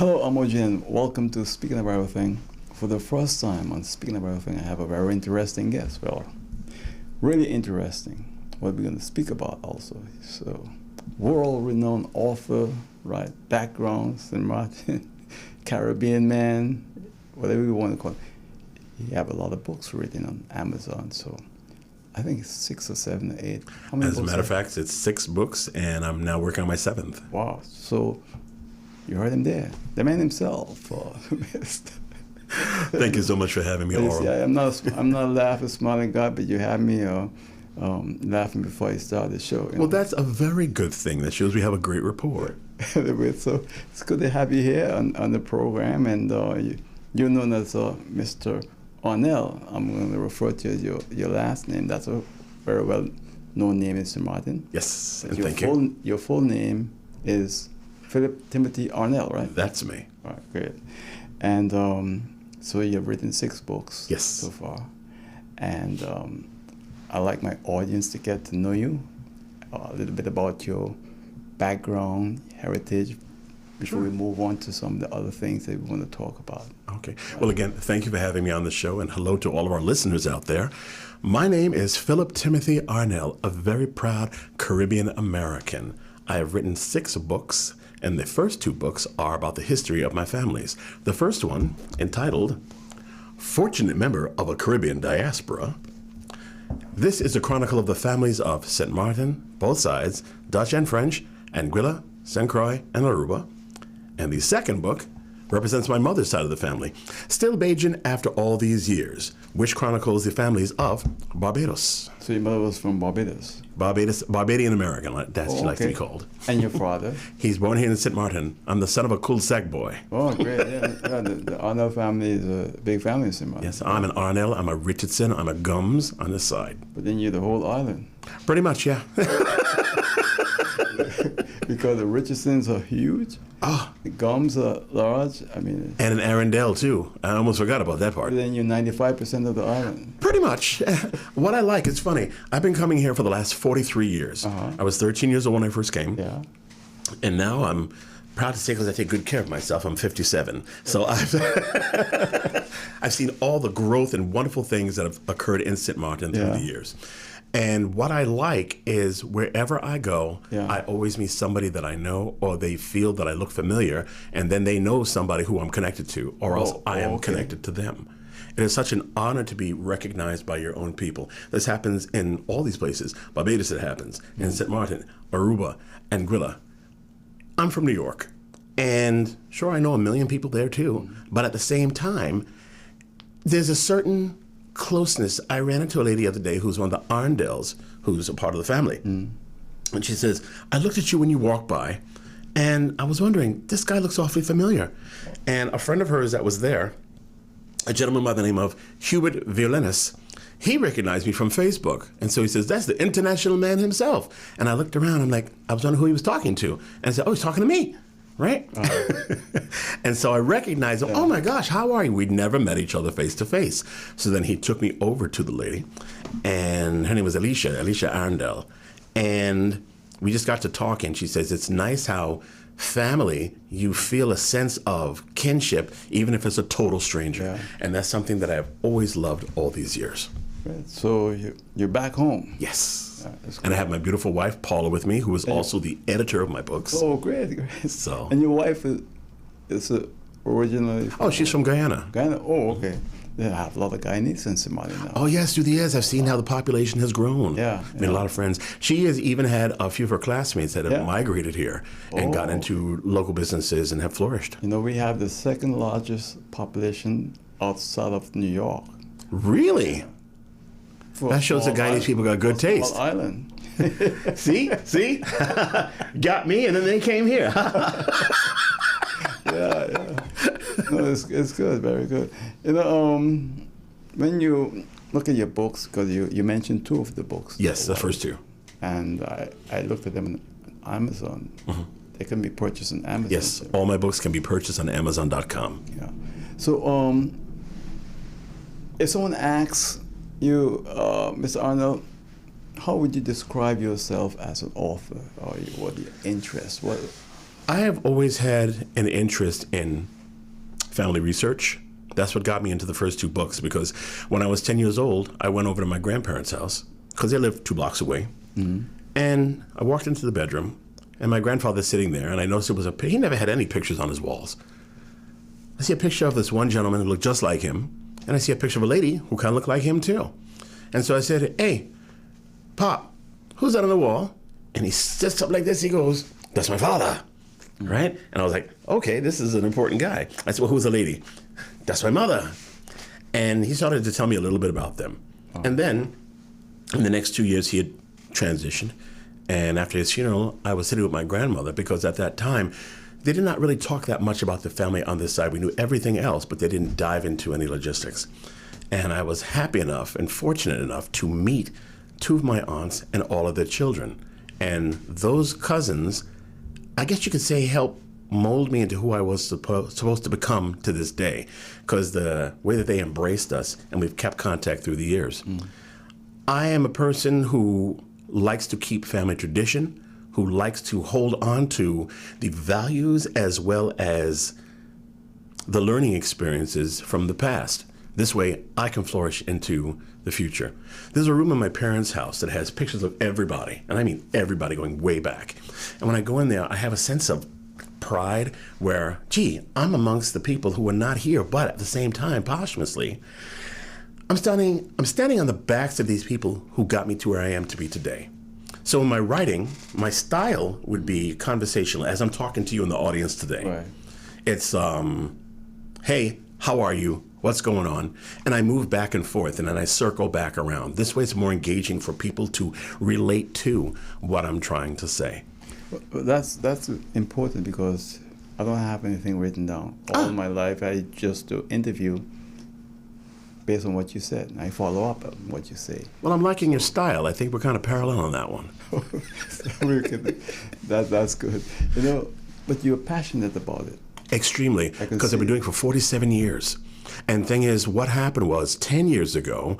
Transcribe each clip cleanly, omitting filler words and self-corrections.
Hello, I'm Oji, and welcome to Speaking of Everything. For the first time on Speaking of Everything, I have a very interesting guest. Well, really interesting. What we're going to speak about also. So, world-renowned author, right? Background, St. Martin, Caribbean man, whatever you want to call it. He have a lot of books written on Amazon. So, I think it's 6 or 7 or 8. How many As a books matter of fact, it's 6 books, and I'm now working on my 7th. Wow. So, you heard him there. The man himself. Thank you so much for having me, Oral. I'm not a laughing, smiling guy, but you had me laughing before you started the show. Well, that's a very good thing. That shows we have a great rapport. So it's good to have you here on the program, and you're known as Mr. Arnell. I'm going to refer to you as your last name. That's a very well-known name in St. Martin. Yes, and thank you. Your full name is Philip Timothy Arnell, right? That's me. All right, great. And so you've written 6 books Yes. so far. And I like my audience to get to know you, a little bit about your background, heritage, before we move on to some of the other things that we want to talk about. Okay. Well, again, thank you for having me on the show, and hello to all of our listeners out there. My name is Philip Timothy Arnell, a very proud Caribbean American. I have written 6 books, and the first 2 books are about the history of my families. The first one, entitled Fortunate Member of a Caribbean Diaspora. This is a chronicle of the families of St. Martin, both sides, Dutch and French, Anguilla, St. Croix, and Aruba. And the second book represents my mother's side of the family, still Bajan after all these years, which chronicles the families of Barbados. So your mother was from Barbados? Barbadian American, that's she likes to be called. And your father? He's born here in St. Martin. I'm the son of a cul-de-sac boy. Oh, great. Yeah, the Arnell family is a big family in St. Martin. Yes, I'm an Arnell, I'm a Richardson, I'm a Gums on this side. But then you're the whole island. Pretty much, yeah. Because the Richardsons are huge. Oh. The Gums are large. I mean, and an Arundel, too. I almost forgot about that part. Then you're 95% of the island. Pretty much. What I like, it's funny, I've been coming here for the last 43 years. I was 13 years old when I first came. Yeah. And now I'm proud to say, because I take good care of myself, I'm 57. So I've seen all the growth and wonderful things that have occurred in St. Martin through the years. And what I like is wherever I go, I always meet somebody that I know, or they feel that I look familiar, and then they know somebody who I'm connected to, or else I am connected to them. It is such an honor to be recognized by your own people. This happens in all these places. Barbados, it happens. In St. Martin, Aruba, Anguilla. I'm from New York. And sure, I know a million people there too. But at the same time, there's a certain closeness. I ran into a lady the other day who's one of the Arndells, who's a part of the family. And she says, I looked at you when you walked by, and I was wondering, this guy looks awfully familiar. And a friend of hers that was there, a gentleman by the name of Hubert Violenis, he recognized me from Facebook. And so he says, that's the international man himself. And I looked around, I'm like, I was wondering who he was talking to. And I said, oh, he's talking to me. Right? And so I recognized him. Oh my gosh, how are you? We'd never met each other face to face. So then he took me over to the lady, and her name was Alicia Arndell. And we just got to talking. She says, it's nice how family, you feel a sense of kinship, even if it's a total stranger. And that's something that I've always loved all these years. Right. So you're back home. Yes. And I have my beautiful wife, Paula, with me, who is also the editor of my books. Oh, great. So. And your wife is originally from... Oh, she's from Guyana. Guyana? Oh, okay. They have a lot of Guyanese in St. Martin now. Oh, yes, through the years, I've seen how the population has grown. Yeah. I mean, a lot of friends. She has even had a few of her classmates that have migrated here and got into local businesses and have flourished. You know, we have the second largest population outside of New York. Really? That shows the Guyanese people got good taste. Island. See? Got me, and then they came here. Yeah. No, it's good, very good. You know, when you look at your books, because you mentioned 2 of the books. Yes, the first 2. And I looked at them on Amazon. They can be purchased on Amazon. Yes, all my books can be purchased on Amazon.com. Yeah. So if someone asks you, Mr. Arnell, how would you describe yourself as an author, or what your interests? I have always had an interest in family research. That's what got me into the first 2 books, because when I was 10 years old, I went over to my grandparents' house, because they lived 2 blocks away. Mm-hmm. And I walked into the bedroom, and my grandfather's sitting there, and I noticed he never had any pictures on his walls. I see a picture of this one gentleman who looked just like him, and I see a picture of a lady who kind of looked like him too. And so I said, "Hey, Pop, who's that on the wall?" And he sits up like this. He goes, "That's my father." Right? And I was like, okay, this is an important guy. I said, "Well, who's the lady?" "That's my mother." And he started to tell me a little bit about them. Oh. And then in the next 2 years, he had transitioned. And after his funeral, I was sitting with my grandmother, because at that time, they did not really talk that much about the family on this side. We knew everything else, but they didn't dive into any logistics. And I was happy enough and fortunate enough to meet 2 of my aunts and all of their children. And those cousins, I guess you could say, helped mold me into who I was supposed to become to this day, because the way that they embraced us, and we've kept contact through the years. Mm. I am a person who likes to keep family tradition, who likes to hold on to the values as well as the learning experiences from the past. This way, I can flourish into the future. There's a room in my parents' house that has pictures of everybody, and I mean everybody, going way back. And when I go in there, I have a sense of pride where, gee, I'm amongst the people who are not here, but at the same time, posthumously, I'm standing on the backs of these people who got me to where I am to be today. So in my writing, my style would be conversational, as I'm talking to you in the audience today. Right. It's, hey, how are you? What's going on? And I move back and forth, and then I circle back around. This way it's more engaging for people to relate to what I'm trying to say. Well, that's important, because I don't have anything written down. All my life, I just do interview based on what you said. I follow up on what you say. Well, I'm liking your style. I think we're kind of parallel on that one. That's good. You know, but you're passionate about it. Extremely, because I've been doing it for 47 years. And thing is, what happened was 10 years ago,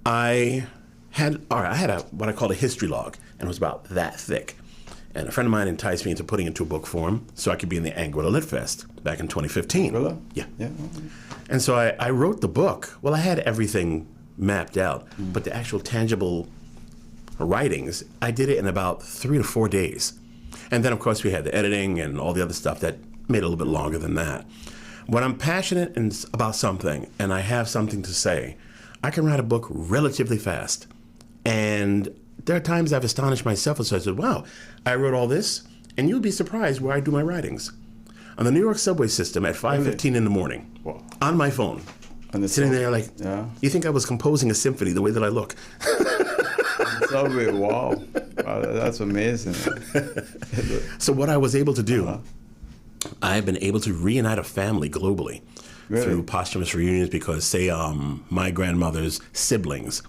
I had what I called a history log, and it was about that thick. And a friend of mine enticed me into putting it into a book form so I could be in the Anguilla Lit Fest back in 2015. Really? Yeah. Yeah. And so I wrote the book. Well, I had everything mapped out, but the actual tangible writings, I did it in about 3 to 4 days. And then, of course, we had the editing and all the other stuff that made it a little bit longer than that. When I'm passionate about something and I have something to say, I can write a book relatively fast. And there are times I've astonished myself, and so I said, wow, I wrote all this, and you'll be surprised where I do my writings. On the New York subway system at 5:15 in the morning, on my phone, sitting there like, you think I was composing a symphony the way that I look? Subway, wow, that's amazing. So what I was able to do, I've been able to reunite a family globally through posthumous reunions, because, say, my grandmother's siblings,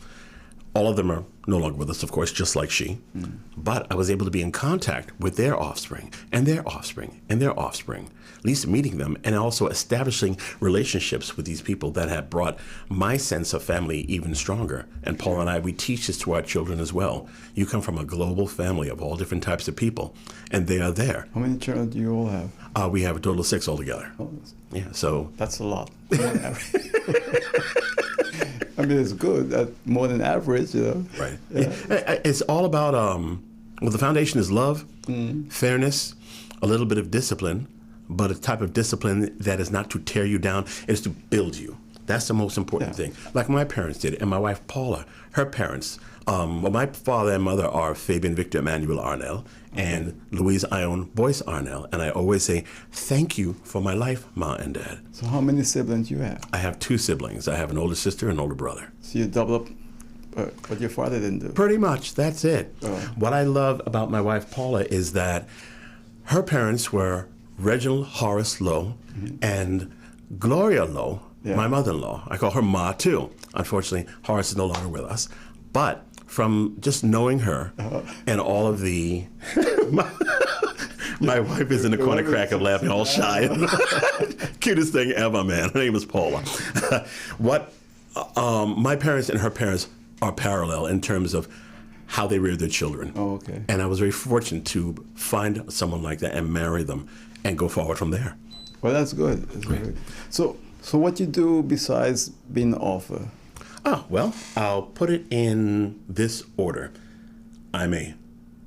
all of them are no longer with us, of course, just like she. Mm. But I was able to be in contact with their offspring and their offspring and their offspring, at least meeting them, and also establishing relationships with these people that have brought my sense of family even stronger. And Paul and I, we teach this to our children as well. You come from a global family of all different types of people, and they are there. How many children do you all have? We have a total of 6 altogether. Oh, yeah, so that's a lot. I mean, it's good. That's more than average, you know. Right. Yeah. It's all about, well, the foundation is love, fairness, a little bit of discipline, but a type of discipline that is not to tear you down, it's to build you. That's the most important thing. Like my parents did, and my wife Paula, her parents. Well, my father and mother are Fabian Victor Emmanuel Arnell and Louise Ione Boyce Arnell. And I always say, thank you for my life, Ma and Dad. So how many siblings you have? I have 2 siblings. I have an older sister and an older brother. So you double up what your father didn't do? Pretty much. That's it. Oh. What I love about my wife Paula is that her parents were Reginald Horace Lowe and Gloria Lowe, my mother-in-law. I call her Ma, too. Unfortunately, Horace is no longer with us. But from just knowing her and all of the... my wife is in the corner cracking, laughing, all shy. Cutest thing ever, man. Her name is Paula. My parents and her parents are parallel in terms of how they rear their children. Oh, okay. And I was very fortunate to find someone like that and marry them and go forward from there. Well, that's good. That's good. So what you do besides being an author? Oh, well, I'll put it in this order. I'm a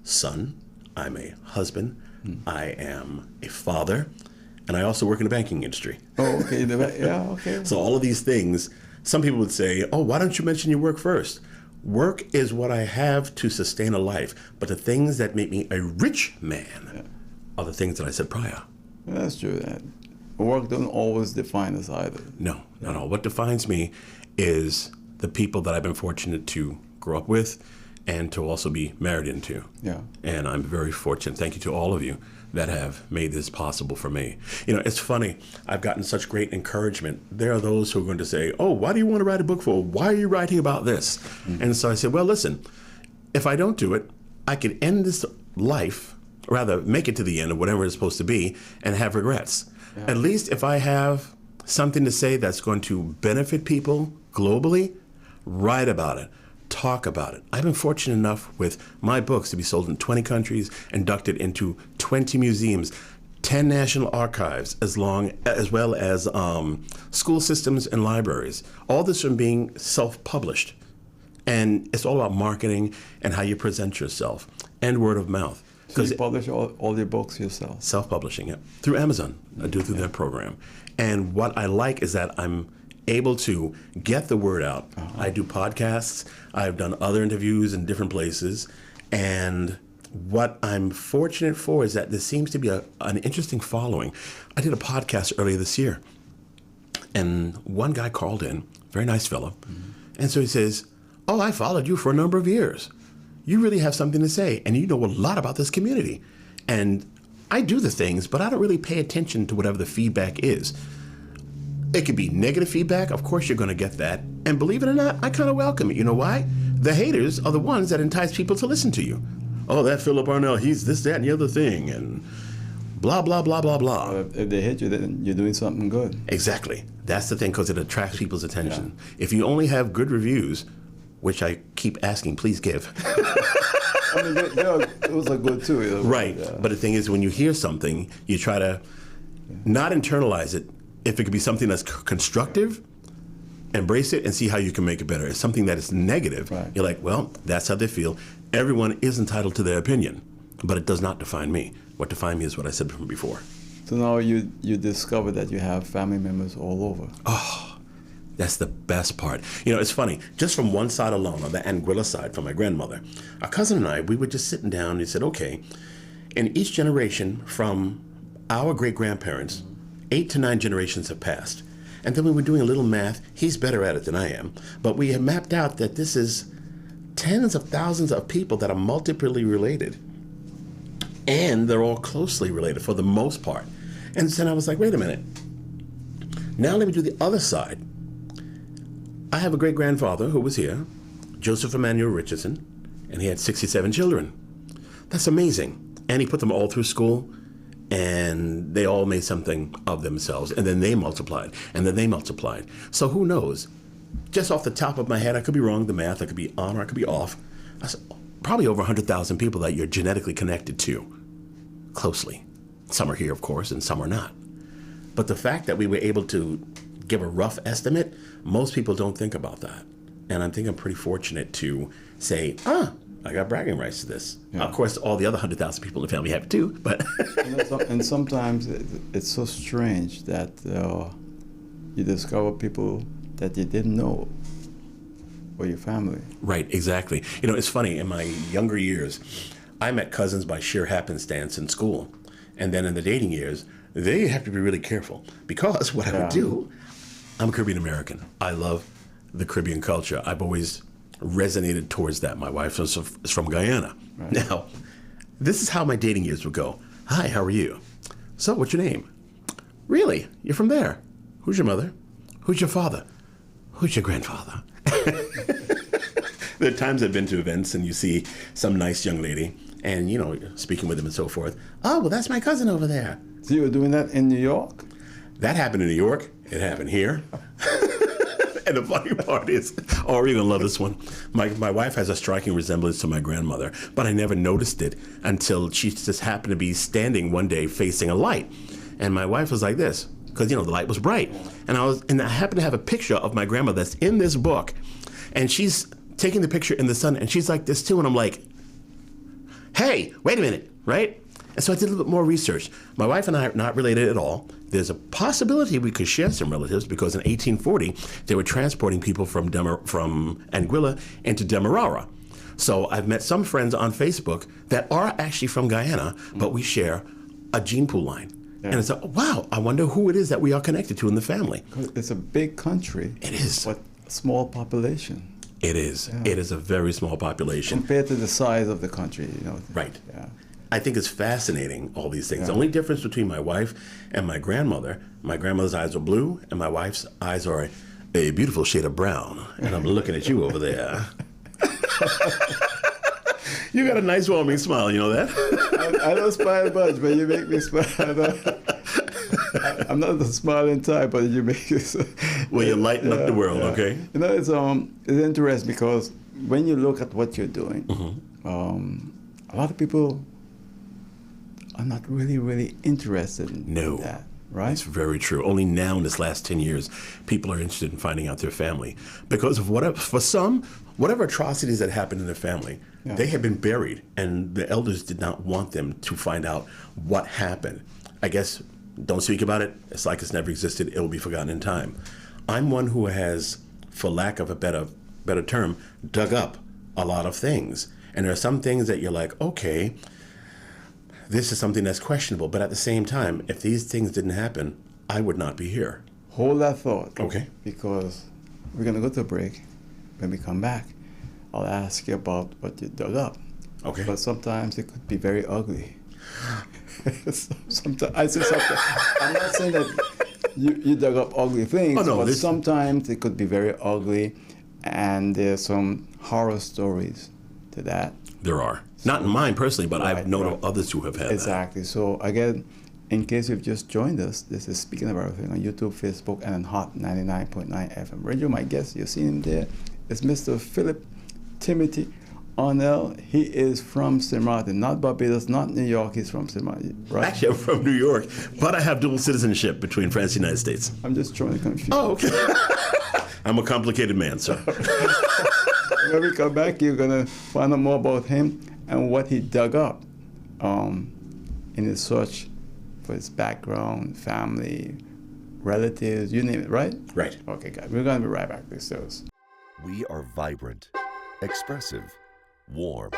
son. I'm a husband. I am a father. And I also work in the banking industry. Oh, okay. Yeah, okay. So all of these things, some people would say, oh, why don't you mention your work first? Work is what I have to sustain a life. But the things that make me a rich man are the things that I said prior. Yeah, that's true. Work doesn't always define us either. No, not at all. What defines me is the people that I've been fortunate to grow up with and to also be married into. Yeah. And I'm very fortunate. Thank you to all of you that have made this possible for me. You know, it's funny. I've gotten such great encouragement. There are those who are going to say, oh, why do you want to write a book for? Why are you writing about this? Mm-hmm. And so I said, well, listen, if I don't do it, I could end this life, or rather make it to the end of whatever it's supposed to be, and have regrets. Yeah. At least if I have something to say that's going to benefit people globally, write about it. Talk about it. I've been fortunate enough with my books to be sold in 20 countries, inducted into 20 museums, 10 national archives, as well as school systems and libraries. All this from being self-published. And it's all about marketing and how you present yourself and word of mouth. So you publish all your books yourself? Self-publishing, yeah. Through Amazon. I do through their program. And what I like is that I'm able to get the word out. Uh-huh. I do podcasts. I've done other interviews in different places. And what I'm fortunate for is that there seems to be an interesting following. I did a podcast earlier this year. And one guy called in, very nice fellow. Mm-hmm. And so he says, oh, I followed you for a number of years. You really have something to say. And you know a lot about this community. And I do the things, but I don't really pay attention to whatever the feedback is. It could be negative feedback. Of course, you're going to get that. And believe it or not, I kind of welcome it. You know why? The haters are the ones that entice people to listen to you. Oh, that Philip Arnell, he's this, that, and the other thing, and blah, blah, blah, blah, blah. If they hate you, then you're doing something good. Exactly. That's the thing, because it attracts people's attention. Yeah. If you only have good reviews, which I keep asking, please give. I mean, those are good too. You know? Right. Yeah. But the thing is, when you hear something, you try to not internalize it. If it could be something that's constructive, embrace it and see how you can make it better. If something that is negative, right. You're like, well, that's how they feel. Everyone is entitled to their opinion, but it does not define me. What defines me is what I said from before. So now you discover that you have family members all over. Oh, that's the best part. You know, it's funny. Just from one side alone, on the Anguilla side, from my grandmother, our cousin and I, we were just sitting down and he said, okay, in each generation from our great-grandparents, 8 to 9 generations have passed. And then we were doing a little math. He's better at it than I am. But we have mapped out that this is tens of thousands of people that are multiply related. And they're all closely related for the most part. And then I was like, wait a minute. Now let me do the other side. I have a great-grandfather who was here, Joseph Emmanuel Richardson, and he had 67 children. That's amazing. And he put them all through school. And they all made something of themselves. And then they multiplied. And then they multiplied. So who knows? Just off the top of my head, I could be wrong, the math. I could be on or I could be off. Probably over 100,000 people that you're genetically connected to closely. Some are here, of course, and some are not. But the fact that we were able to give a rough estimate, most people don't think about that. And I think I'm pretty fortunate to say, I got bragging rights to this. Yeah. Of course, all the other 100,000 people in the family have it too, but... and sometimes it's so strange that you discover people that you didn't know were your family. Right, exactly. You know, it's funny, in my younger years, I met cousins by sheer happenstance in school. And then in the dating years, they have to be really careful. Because what I would do, I'm Caribbean American. I love the Caribbean culture. I've always resonated towards that. My wife is from Guyana. Right. Now, this is how my dating years would go. Hi, how are you? So, what's your name? Really? You're from there? Who's your mother? Who's your father? Who's your grandfather? There are times I've been to events and you see some nice young lady and, you know, speaking with them and so forth. Oh, well, that's my cousin over there. So you were doing that in New York? That happened in New York. It happened here. And the funny part is, oh, you're going to love this one. My wife has a striking resemblance to my grandmother, but I never noticed it until she just happened to be standing one day facing a light. And my wife was like this, because, the light was bright. And I happened to have a picture of my grandmother that's in this book. And she's taking the picture in the sun, and she's like this too. And I'm like, hey, wait a minute, right? And so I did a little bit more research. My wife and I are not related at all. There's a possibility we could share some relatives because in 1840, they were transporting people from Anguilla into Demerara. So I've met some friends on Facebook that are actually from Guyana, but we share a gene pool line. Yeah. And it's like, wow, I wonder who it is that we are connected to in the family. It's a big country. It is. But a small population. It is. Yeah. It is a very small population. Compared to the size of the country, Right. Yeah. I think it's fascinating, all these things. Yeah. The only difference between my wife and my grandmother's eyes are blue, and my wife's eyes are a beautiful shade of brown. And I'm looking at you over there. You got a nice warming smile, you know that? I don't smile much, but you make me smile. I'm not the smiling type, but you make it. Well, you lighten up the world, okay? It's interesting because when you look at what you're doing, a lot of people are not really interested in that, right? It's very true. Only now in this last 10 years, people are interested in finding out their family. Because of whatever atrocities that happened in their family, they had been buried, and the elders did not want them to find out what happened. I guess, don't speak about it. It's like it's never existed. It will be forgotten in time. I'm one who has, for lack of a better term, dug up a lot of things. And there are some things that you're like, okay, this is something that's questionable. But at the same time, if these things didn't happen, I would not be here. Hold that thought. Okay. Because we're going to go to a break. When we come back, I'll ask you about what you dug up. Okay. But sometimes it could be very ugly. Sometimes I say something. I'm not saying that you dug up ugly things, but sometimes it could be very ugly, and there's some horror stories to that. There are. Not in mine personally, but I've known of others who have had Exactly. that. So again, in case you've just joined us, this is Speaking of Everything on YouTube, Facebook, and on Hot 99.9 FM radio. My guest, you've seen him there, is Mr. Philip Timothy Arnell. He is from St. Martin, not Barbados, not New York. He's from St. Martin, right? Actually, I'm from New York, but I have dual citizenship between France and the United States. I'm just trying to confuse. Oh, okay. I'm a complicated man, sir. When we come back, you're going to find out more about him and what he dug up in his search for his background, family, relatives, you name it, right? Right. Okay, guys, we're going to be right back. This is. We are vibrant, expressive, warm,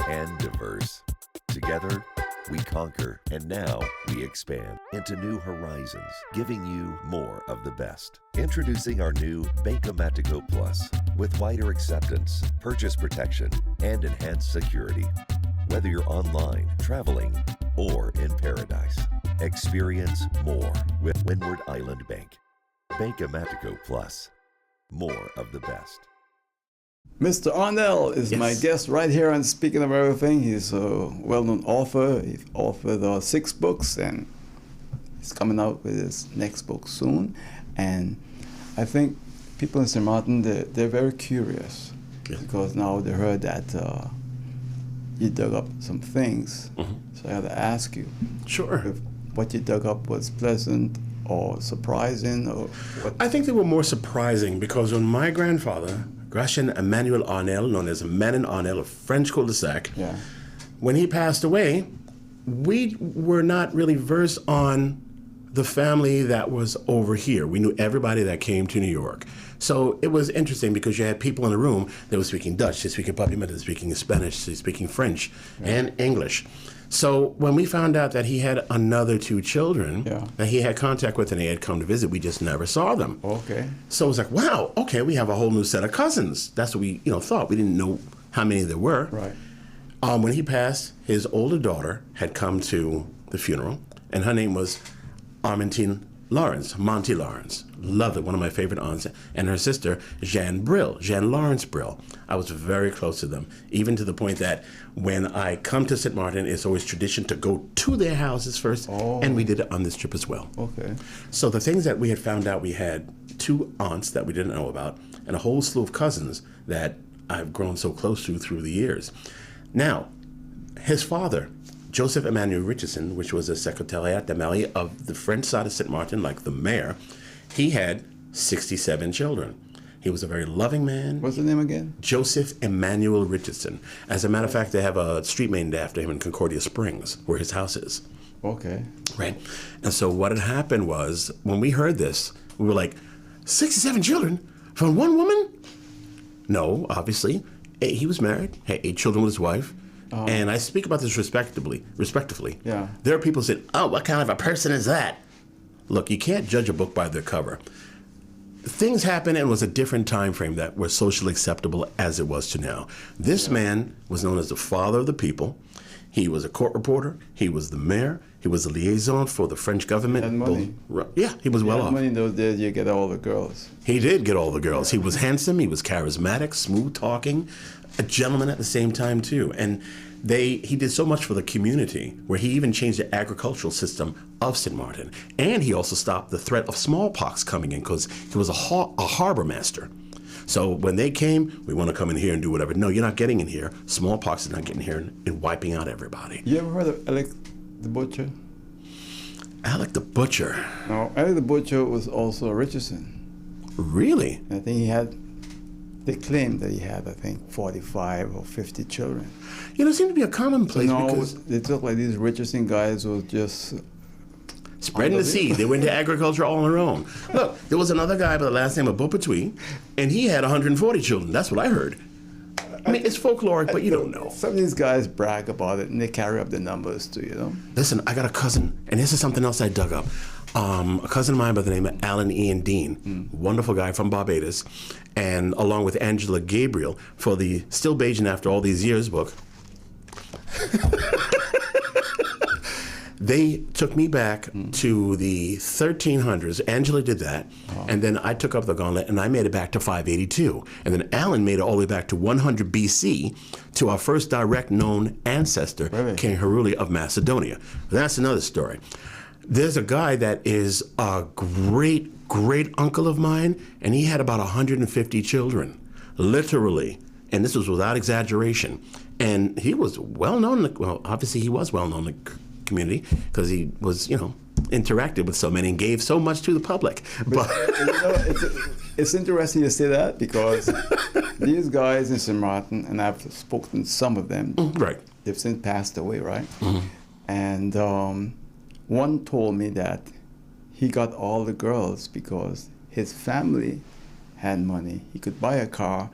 and diverse. Together, we conquer, and now we expand into new horizons, giving you more of the best. Introducing our new Banco Matico Plus with wider acceptance, purchase protection, and enhanced security. Whether you're online, traveling, or in paradise, experience more with Windward Island Bank. Banco Matico Plus. More of the best. Mr. Arnell is my guest right here on Speaking of Everything. He's a well-known author. He's authored 6 books, and he's coming out with his next book soon. And I think people in St. Martin, they're very curious because now they heard that you dug up some things. Mm-hmm. So I have to ask you. Sure. If what you dug up was pleasant or surprising, or what? I think they were more surprising because when my grandfather, Gracien Emmanuel Arnell, known as Manon Arnell of French cul-de-sac, when he passed away, we were not really versed on the family that was over here. We knew everybody that came to New York. So it was interesting because you had people in the room that were speaking Dutch, they speaking Papiamento, they speaking Spanish, they speaking French and English. So when we found out that he had another 2 children that he had contact with and they had come to visit, we just never saw them. Okay. So it was like, wow, okay, we have a whole new set of cousins. That's what we thought. We didn't know how many there were. Right. When he passed, his older daughter had come to the funeral, and her name was Armentine Lawrence, Monty Lawrence. Loved it, one of my favorite aunts. And her sister, Jeanne Lawrence Brill. I was very close to them, even to the point that when I come to St. Martin, it's always tradition to go to their houses first, and we did it on this trip as well. Okay. So the things that we had found out we had 2 aunts that we didn't know about, and a whole slew of cousins that I've grown so close to through the years. Now, his father, Joseph Emmanuel Richardson, which was a Secretariat de Mairie of the French side of St. Martin, like the mayor, he had 67 children. He was a very loving man. What's the name again? Joseph Emmanuel Richardson. As a matter of fact, they have a street named after him in Concordia Springs, where his house is. Okay. Right. And so what had happened was, when we heard this, we were like, 67 children from one woman? No, obviously. He was married, had 8 children with his wife. And I speak about this respectively. Yeah. There are people saying, oh, what kind of a person is that? Look, you can't judge a book by their cover. Things happened, and it was a different time frame that was socially acceptable as it was to now. This man was known as the father of the people. He was a court reporter. He was the mayor. He was the liaison for the French government. And money. Yeah, he was well off. Money in those days, you get all the girls. He did get all the girls. He was handsome. He was charismatic, smooth talking, a gentleman at the same time too. And he did so much for the community, where he even changed the agricultural system of St. Martin. And he also stopped the threat of smallpox coming in, because he was a harbor master. So when they came, we want to come in here and do whatever. No, you're not getting in here. Smallpox is not getting here and wiping out everybody. You ever heard of Alec the Butcher? Alec the Butcher? No, Alec the Butcher was also a Richardson. Really? I think they claimed that he had, 45 or 50 children. You know, it seemed to be a commonplace because they took like these Richardson guys who just spreading the seed. They went to agriculture all on their own. Look, there was another guy by the last name of Beaupertuis, and he had 140 children. That's what I heard. I mean, it's folkloric, but you don't know. Some of these guys brag about it, and they carry up the numbers too, you know? Listen, I got a cousin, and this is something else I dug up. A cousin of mine by the name of Alan Ian Dean, wonderful guy from Barbados, and along with Angela Gabriel for the Still Beijing After All These Years book. They took me back to the 1300s. Angela did that, and then I took up the gauntlet, and I made it back to 582. And then Alan made it all the way back to 100 BC to our first direct known ancestor, King Haruli of Macedonia. That's another story. There's a guy that is a great uncle of mine, and he had about 150 children, literally. And this was without exaggeration. And he was well known. Well, obviously he was well known in the community because he was, interacted with so many and gave so much to the public. But it's interesting you say that, because these guys in St. Martin, and I've spoken to some of them, right? They've since passed away, right? And one told me that he got all the girls because his family had money. He could buy a car,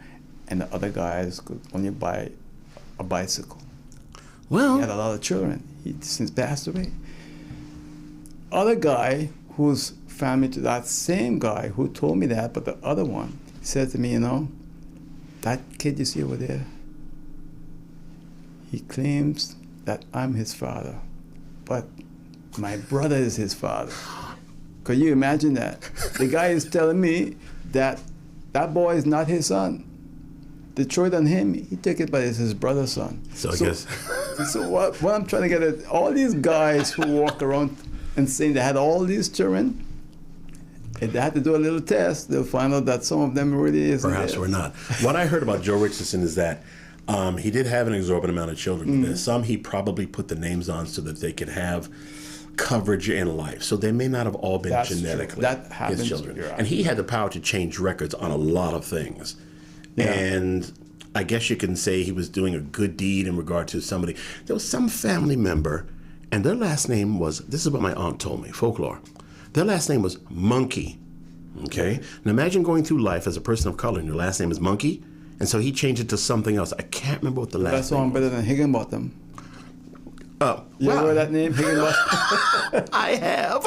and the other guys could only buy a bicycle. Well, he had a lot of children. He since passed away. Other guy whose family, to that same guy who told me that, but the other one said to me, that kid you see over there, he claims that I'm his father, but my brother is his father. Could you imagine that? The guy is telling me that boy is not his son. The choice on him, he took it, but it's his brother's son. So I guess. So what I'm trying to get at, all these guys who walk around and saying they had all these children, if they had to do a little test, they'll find out that some of them really isn't. Perhaps we're not. What I heard about Joe Richardson is that he did have an exorbitant amount of children. But some he probably put the names on so that they could have coverage in life. So they may not have all been genetically his children. And he had the power to change records on a lot of things. Yeah. And I guess you can say he was doing a good deed in regard to somebody. There was some family member, and their last name was, this is what my aunt told me, folklore. Their last name was Monkey, okay? Now imagine going through life as a person of color and your last name is Monkey, and so he changed it to something else. I can't remember what the last name was. That song better than Higginbottom. Oh, you ever heard that name, Higginbottom? I have.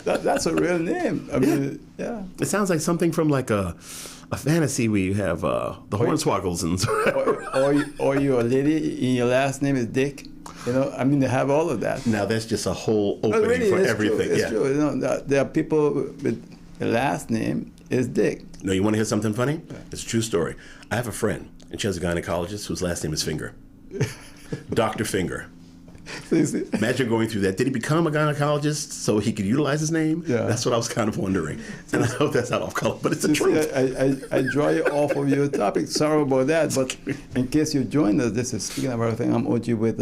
That's a real name. I mean, yeah. It sounds like something from like a fantasy where you have the hornswoggles and or you're a lady and your last name is Dick. They have all of that. Now that's just a whole opening for everything. True. It's true. There are people with the last name is Dick. No, you want to hear something funny? Yeah. It's a true story. I have a friend, and she has a gynecologist whose last name is Finger. Dr. Finger. Imagine going through that. Did he become a gynecologist so he could utilize his name? Yeah. That's what I was kind of wondering. And I hope that's not off color, but it's the truth. I draw you off of your topic. Sorry about that. But in case you joined us, this is Speaking of Everything. I'm OG with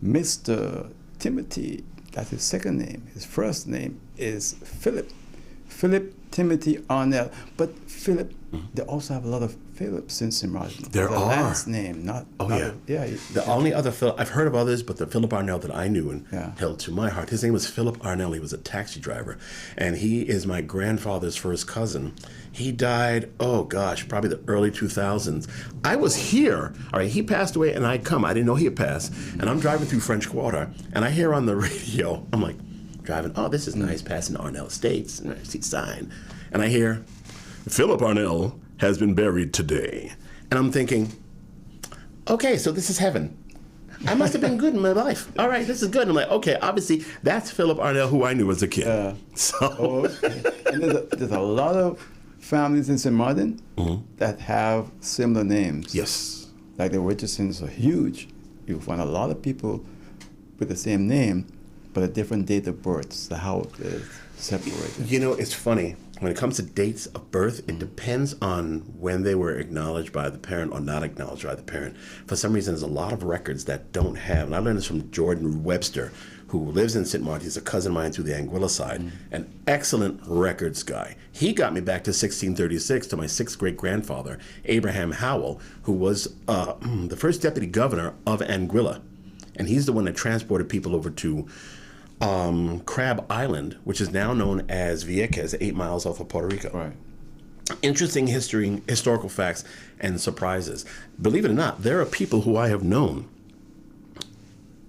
Mr. Timothy. That's his second name. His first name is Philip. Philip Timothy Arnell. But Philip, they also have a lot of Philips in St. Martin. There are. Last name, not. The only other Philip, I've heard of others, but the Philip Arnell that I knew and held to my heart, his name was Philip Arnell. He was a taxi driver, and he is my grandfather's first cousin. He died, probably the early 2000s. I was here. All right, he passed away, and I'd come. I didn't know he had passed, and I'm driving through French Quarter, and I hear on the radio, I'm like, driving, this is nice, passing Arnell Estates, and I see the sign, and I hear, Philip Arnell has been buried today. And I'm thinking, okay, so this is heaven. I must have been good in my life. All right, this is good. And I'm like, okay, obviously, that's Philip Arnell, who I knew as a kid. And there's a lot of families in St. Martin that have similar names. Yes. Like the Richardsons are huge. You find a lot of people with the same name, but a different date of birth. So how it is separated. You know, it's funny. When it comes to dates of birth, it depends on when they were acknowledged by the parent or not acknowledged by the parent. For some reason, there's a lot of records that don't have, and I learned this from Jordan Webster, who lives in St. Martin. He's a cousin of mine through the Anguilla side, an excellent records guy. He got me back to 1636 to my sixth great-grandfather, Abraham Howell, who was the first deputy governor of Anguilla. And he's the one that transported people over to Crab Island, which is now known as Vieques, 8 miles off of Puerto Rico. Right. Interesting historical facts, and surprises. Believe it or not, there are people who I have known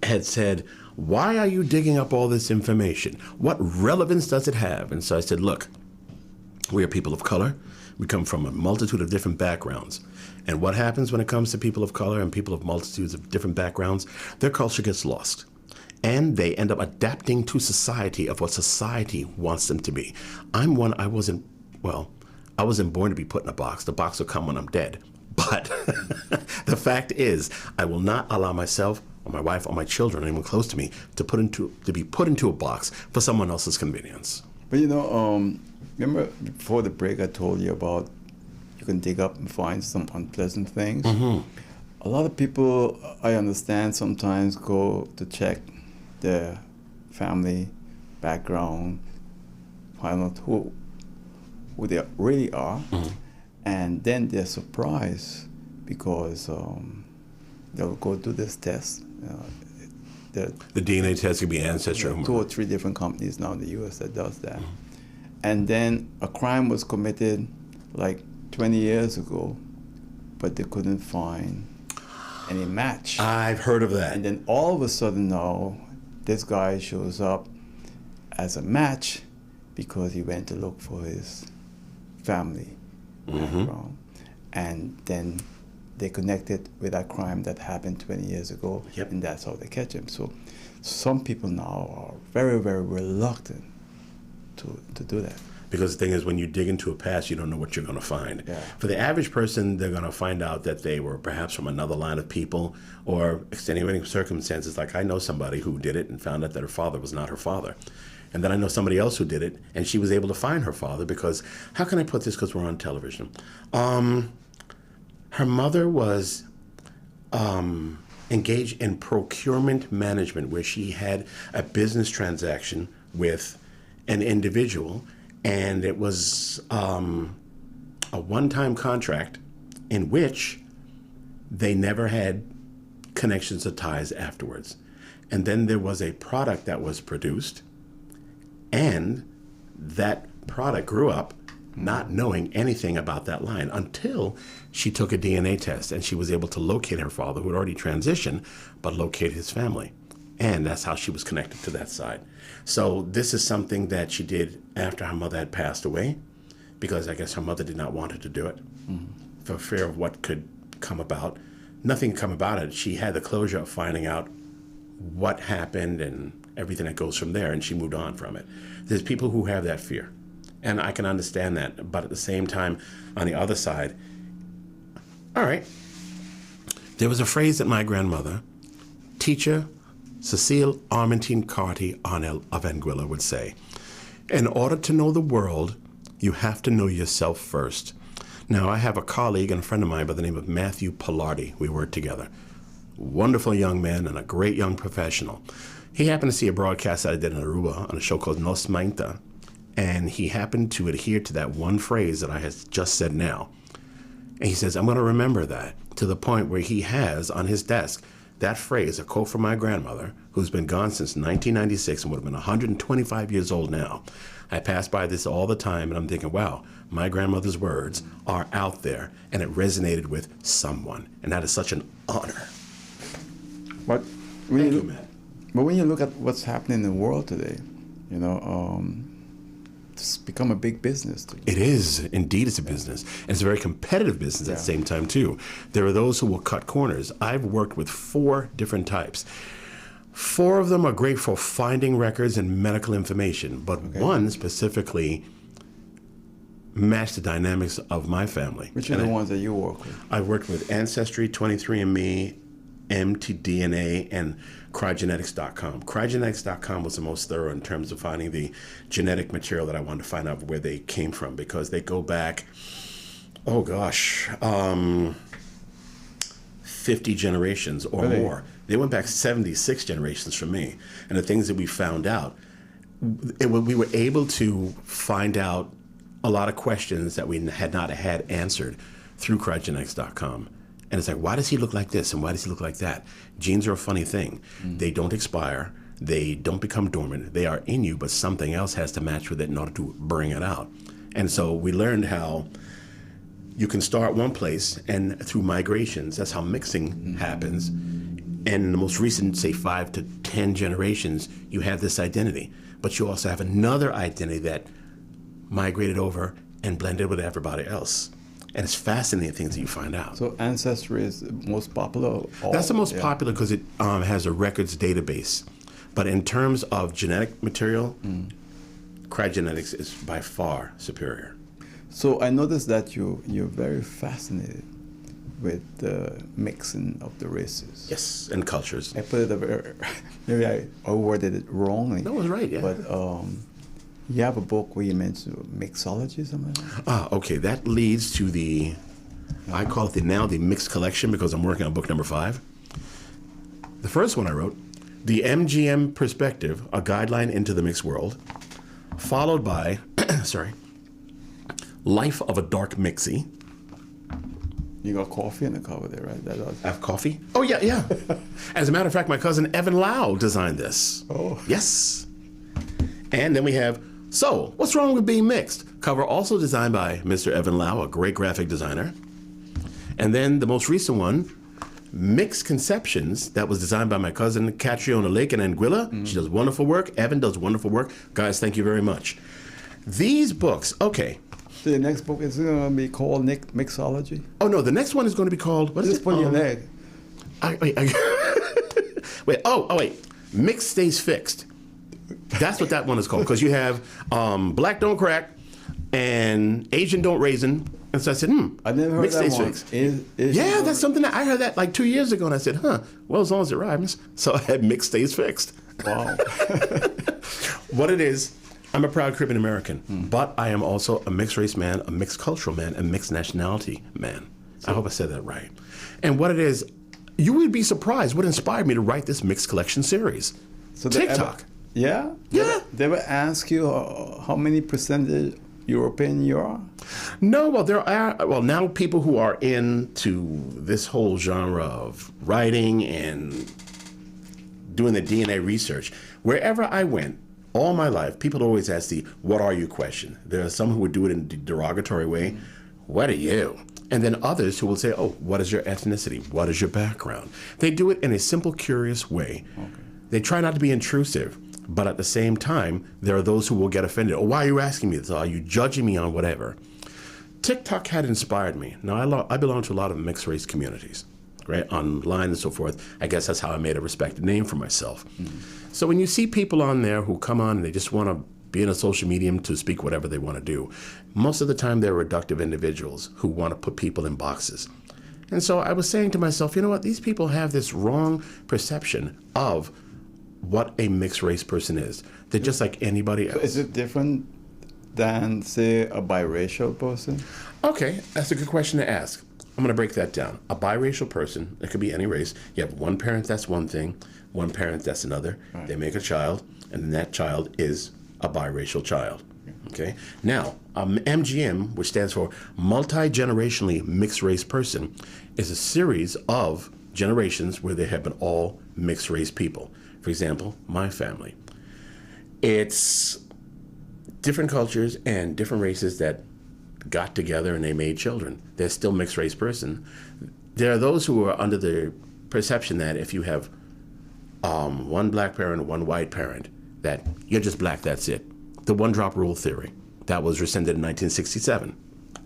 had said, why are you digging up all this information? What relevance does it have? And so I said, look, we are people of color. We come from a multitude of different backgrounds. And what happens when it comes to people of color and people of multitudes of different backgrounds? Their culture gets lost. And they end up adapting to society of what society wants them to be. I wasn't born to be put in a box. The box will come when I'm dead. But the fact is, I will not allow myself or my wife or my children, or anyone close to me, to be put into a box for someone else's convenience. But remember before the break I told you about you can dig up and find some unpleasant things? A lot of people, I understand, sometimes go to check their family background, find out who they really are, and then they're surprised because they'll go do this test. The DNA test could be ancestry. 2 or 3 different companies now in the U.S. that does that. And then a crime was committed like 20 years ago, but they couldn't find any match. I've heard of that. And then all of a sudden now, this guy shows up as a match because he went to look for his family background. And then they connected with that crime that happened 20 years ago, and that's how they catch him. So some people now are very, very reluctant to do that. Because the thing is, when you dig into a past, you don't know what you're going to find. Yeah. For the average person, they're going to find out that they were perhaps from another line of people or extenuating circumstances. Like I know somebody who did it and found out that her father was not her father. And then I know somebody else who did it, and she was able to find her father because, how can I put this because we're on television? Her mother was engaged in procurement management, where she had a business transaction with an individual, and it was a one-time contract in which they never had connections or ties afterwards. And then there was a product that was produced, and that product grew up not knowing anything about that line until she took a DNA test, and she was able to locate her father, who had already transitioned, but locate his family. And that's how she was connected to that side. So this is something that she did after her mother had passed away, because I guess her mother did not want her to do it for fear of what could come about. Nothing could come about it. She had the closure of finding out what happened and everything that goes from there, and she moved on from it. There's people who have that fear, and I can understand that. But at the same time, on the other side, all right, there was a phrase that my grandmother, teacher, Cecile Armentine Carty Arnell of Anguilla would say, in order to know the world, you have to know yourself first. Now, I have a colleague and a friend of mine by the name of Matthew Pilardi. We work together. Wonderful young man and a great young professional. He happened to see a broadcast that I did in Aruba on a show called Nos Mainta, and he happened to adhere to that one phrase that I had just said now. And he says, I'm going to remember that, to the point where he has on his desk that phrase, a quote from my grandmother, who's been gone since 1996 and would have been 125 years old now. I pass by this all the time, and I'm thinking, wow, my grandmother's words are out there, and it resonated with someone, and that is such an honor. But Thank you, Matt. But when you look at what's happening in the world today, it's become a big business. It is. Indeed, it's a business. And it's a very competitive business at the same time, too. There are those who will cut corners. I've worked with 4 different types. 4 of them are great for finding records and medical information, but one specifically matched the dynamics of my family. Which are the ones that you work with? I've worked with Ancestry, 23andMe, mtDNA, and cryogenetics.com. Cryogenetics.com was the most thorough in terms of finding the genetic material that I wanted to find out where they came from, because they go back, 50 generations or more. They went back 76 generations from me. And the things that we found out, we were able to find out a lot of questions that we had not had answered through cryogenetics.com. And it's like, why does he look like this and why does he look like that? Genes are a funny thing. They don't expire. They don't become dormant. They are in you, but something else has to match with it in order to bring it out. And so we learned how you can start one place, and through migrations, that's how mixing happens. And in the most recent, say, 5 to 10 generations, you have this identity. But you also have another identity that migrated over and blended with everybody else. And it's fascinating things that you find out. So Ancestry is the most popular? That's the most popular because it has a records database. But in terms of genetic material, cryogenetics is by far superior. So I noticed that you're very fascinated with the mixing of the races. Yes, and cultures. I put it maybe I worded it wrongly. No, it was right, yeah. But you have a book where you mentioned mixology or something like that? Okay. That leads to I call it the mixed collection, because I'm working on book number 5. The first one I wrote, The MGM Perspective, a Guideline into the Mixed World, followed by, Life of a Dark Mixie. You got coffee in the cover there, right? I have coffee? Oh, yeah. As a matter of fact, my cousin Evan Lau designed this. Oh. Yes. And then we have, So, what's wrong with being mixed? Cover also designed by Mr. Evan Lau, a great graphic designer. And then the most recent one, Mixed Conceptions, that was designed by my cousin Catriona Lake in Anguilla. She does wonderful work. Evan does wonderful work. Guys, thank you very much. These books, okay. The next book is going to be called Mixology? Oh, no, the next one is going to be called, what is it? Just put your leg. Wait. Mix Stays Fixed. That's what that one is called, because you have Black Don't Crack and Asian Don't Raisin. And so I said, I never heard Mix that Stays one. Fixed. That's something that I heard that like 2 years ago, and I said, well, as long as it rhymes. So I had Mix Stays Fixed. Wow. What it is, I'm a proud Caribbean American, but I am also a mixed race man, a mixed cultural man, a mixed nationality man. I hope I said that right. And what it is, you would be surprised what inspired me to write this mixed collection series. So TikTok. Yeah? They ever ask you how many percentage European you are? No, well, now people who are into this whole genre of writing and doing the DNA research, wherever I went, all my life, people always ask the "what are you" question. There are some who would do it in a derogatory way. What are you? And then others who will say, oh, what is your ethnicity? What is your background? They do it in a simple, curious way. Okay. They try not to be intrusive, but at the same time, there are those who will get offended. Oh, why are you asking me this? Are you judging me on whatever? TikTok had inspired me. Now, I belong to a lot of mixed race communities, right? Online and so forth. I guess that's how I made a respected name for myself. So when you see people on there who come on and they just want to be in a social medium to speak whatever they want to do, most of the time they're reductive individuals who want to put people in boxes. And so I was saying to myself, you know what? These people have this wrong perception of what a mixed race person is. They're just like anybody else. Is it different than, say, a biracial person? Okay, that's a good question to ask. I'm going to break that down. A biracial person, it could be any race. You have one parent that's one thing, one parent that's another. Right. They make a child, and then that child is a biracial child. Okay. Now, MGM, which stands for multi-generationally mixed race person, is a series of generations where there have been all mixed race people. For example, my family. It's different cultures and different races that got together and they made children. They're still mixed race person. There are those who are under the perception that if you have one black parent and one white parent, that you're just black, that's it. The one-drop rule theory. That was rescinded in 1967.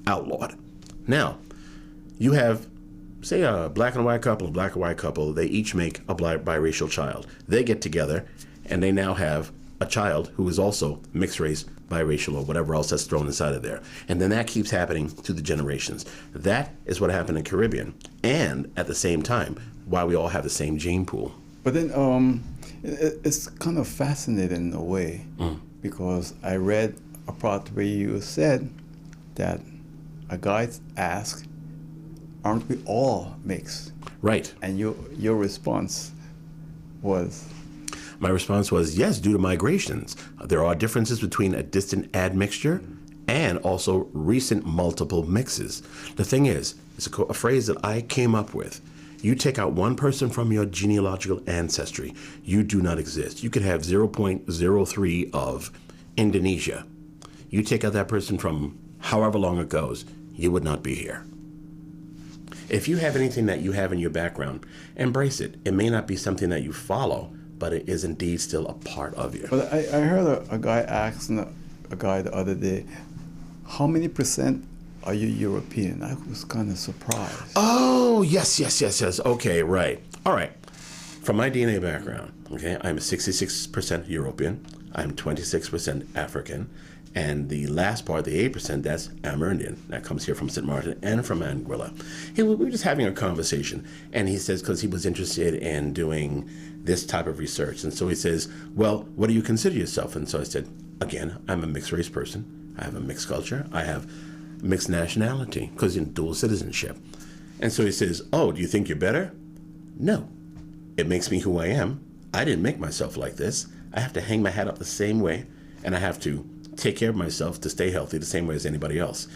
Outlawed. Now, you have, say, a black and white couple, they each make a biracial child. They get together and they now have a child who is also mixed race, biracial, or whatever else that's thrown inside of there. And then that keeps happening to the generations. That is what happened in Caribbean. And at the same time, why we all have the same gene pool. But then it's kind of fascinating in a way, because I read a part where you said that a guy asked, aren't we all mixed? Right. And your response was? My response was, yes, due to migrations. There are differences between a distant admixture and also recent multiple mixes. The thing is, it's a phrase that I came up with. You take out one person from your genealogical ancestry, you do not exist. You could have 0.03 of Indonesia. You take out that person from however long it goes, you would not be here. If you have anything that you have in your background, embrace it. It may not be something that you follow, but it is indeed still a part of you. But I heard a guy asking a guy the other day, how many % are you European? I was kind of surprised. Oh, yes. Okay, right. All right. From my DNA background, okay, I'm 66% European, I'm 26% African, and the last part, the 8%, that's Amerindian. That comes here from St. Martin and from Anguilla. We were just having a conversation, and he says, because he was interested in doing this type of research, and so he says, well, what do you consider yourself? And so I said, again, I'm a mixed race person. I have a mixed culture. I have mixed nationality, because in dual citizenship. And so he says, oh, do you think you're better? No. It makes me who I am. I didn't make myself like this. I have to hang my hat up the same way, and I have to take care of myself to stay healthy the same way as anybody else.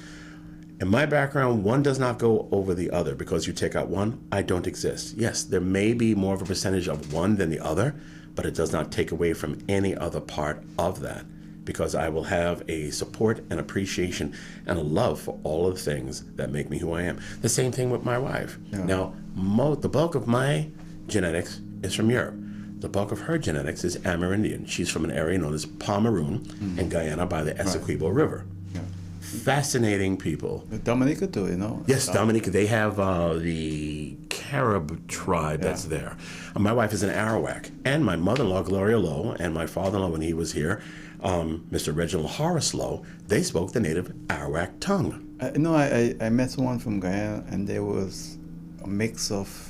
In my background, one does not go over the other. Because you take out one, I don't exist. Yes, there may be more of a percentage of one than the other, but it does not take away from any other part of that, because I will have a support and appreciation and a love for all of the things that make me who I am. The same thing with my wife. Yeah. Now, the bulk of my genetics is from Europe. The bulk of her genetics is Amerindian. She's from an area known as Pomeroon in Guyana by the Essequibo River. Yeah. Fascinating people. Dominica too, you know? Yes, Dominica. They have the Carib tribe that's there. My wife is an Arawak. And my mother-in-law, Gloria Lowe, and my father-in-law, when he was here, Mr. Reginald Horace Lowe, they spoke the native Arawak tongue. I met someone from Guyana, and there was a mix of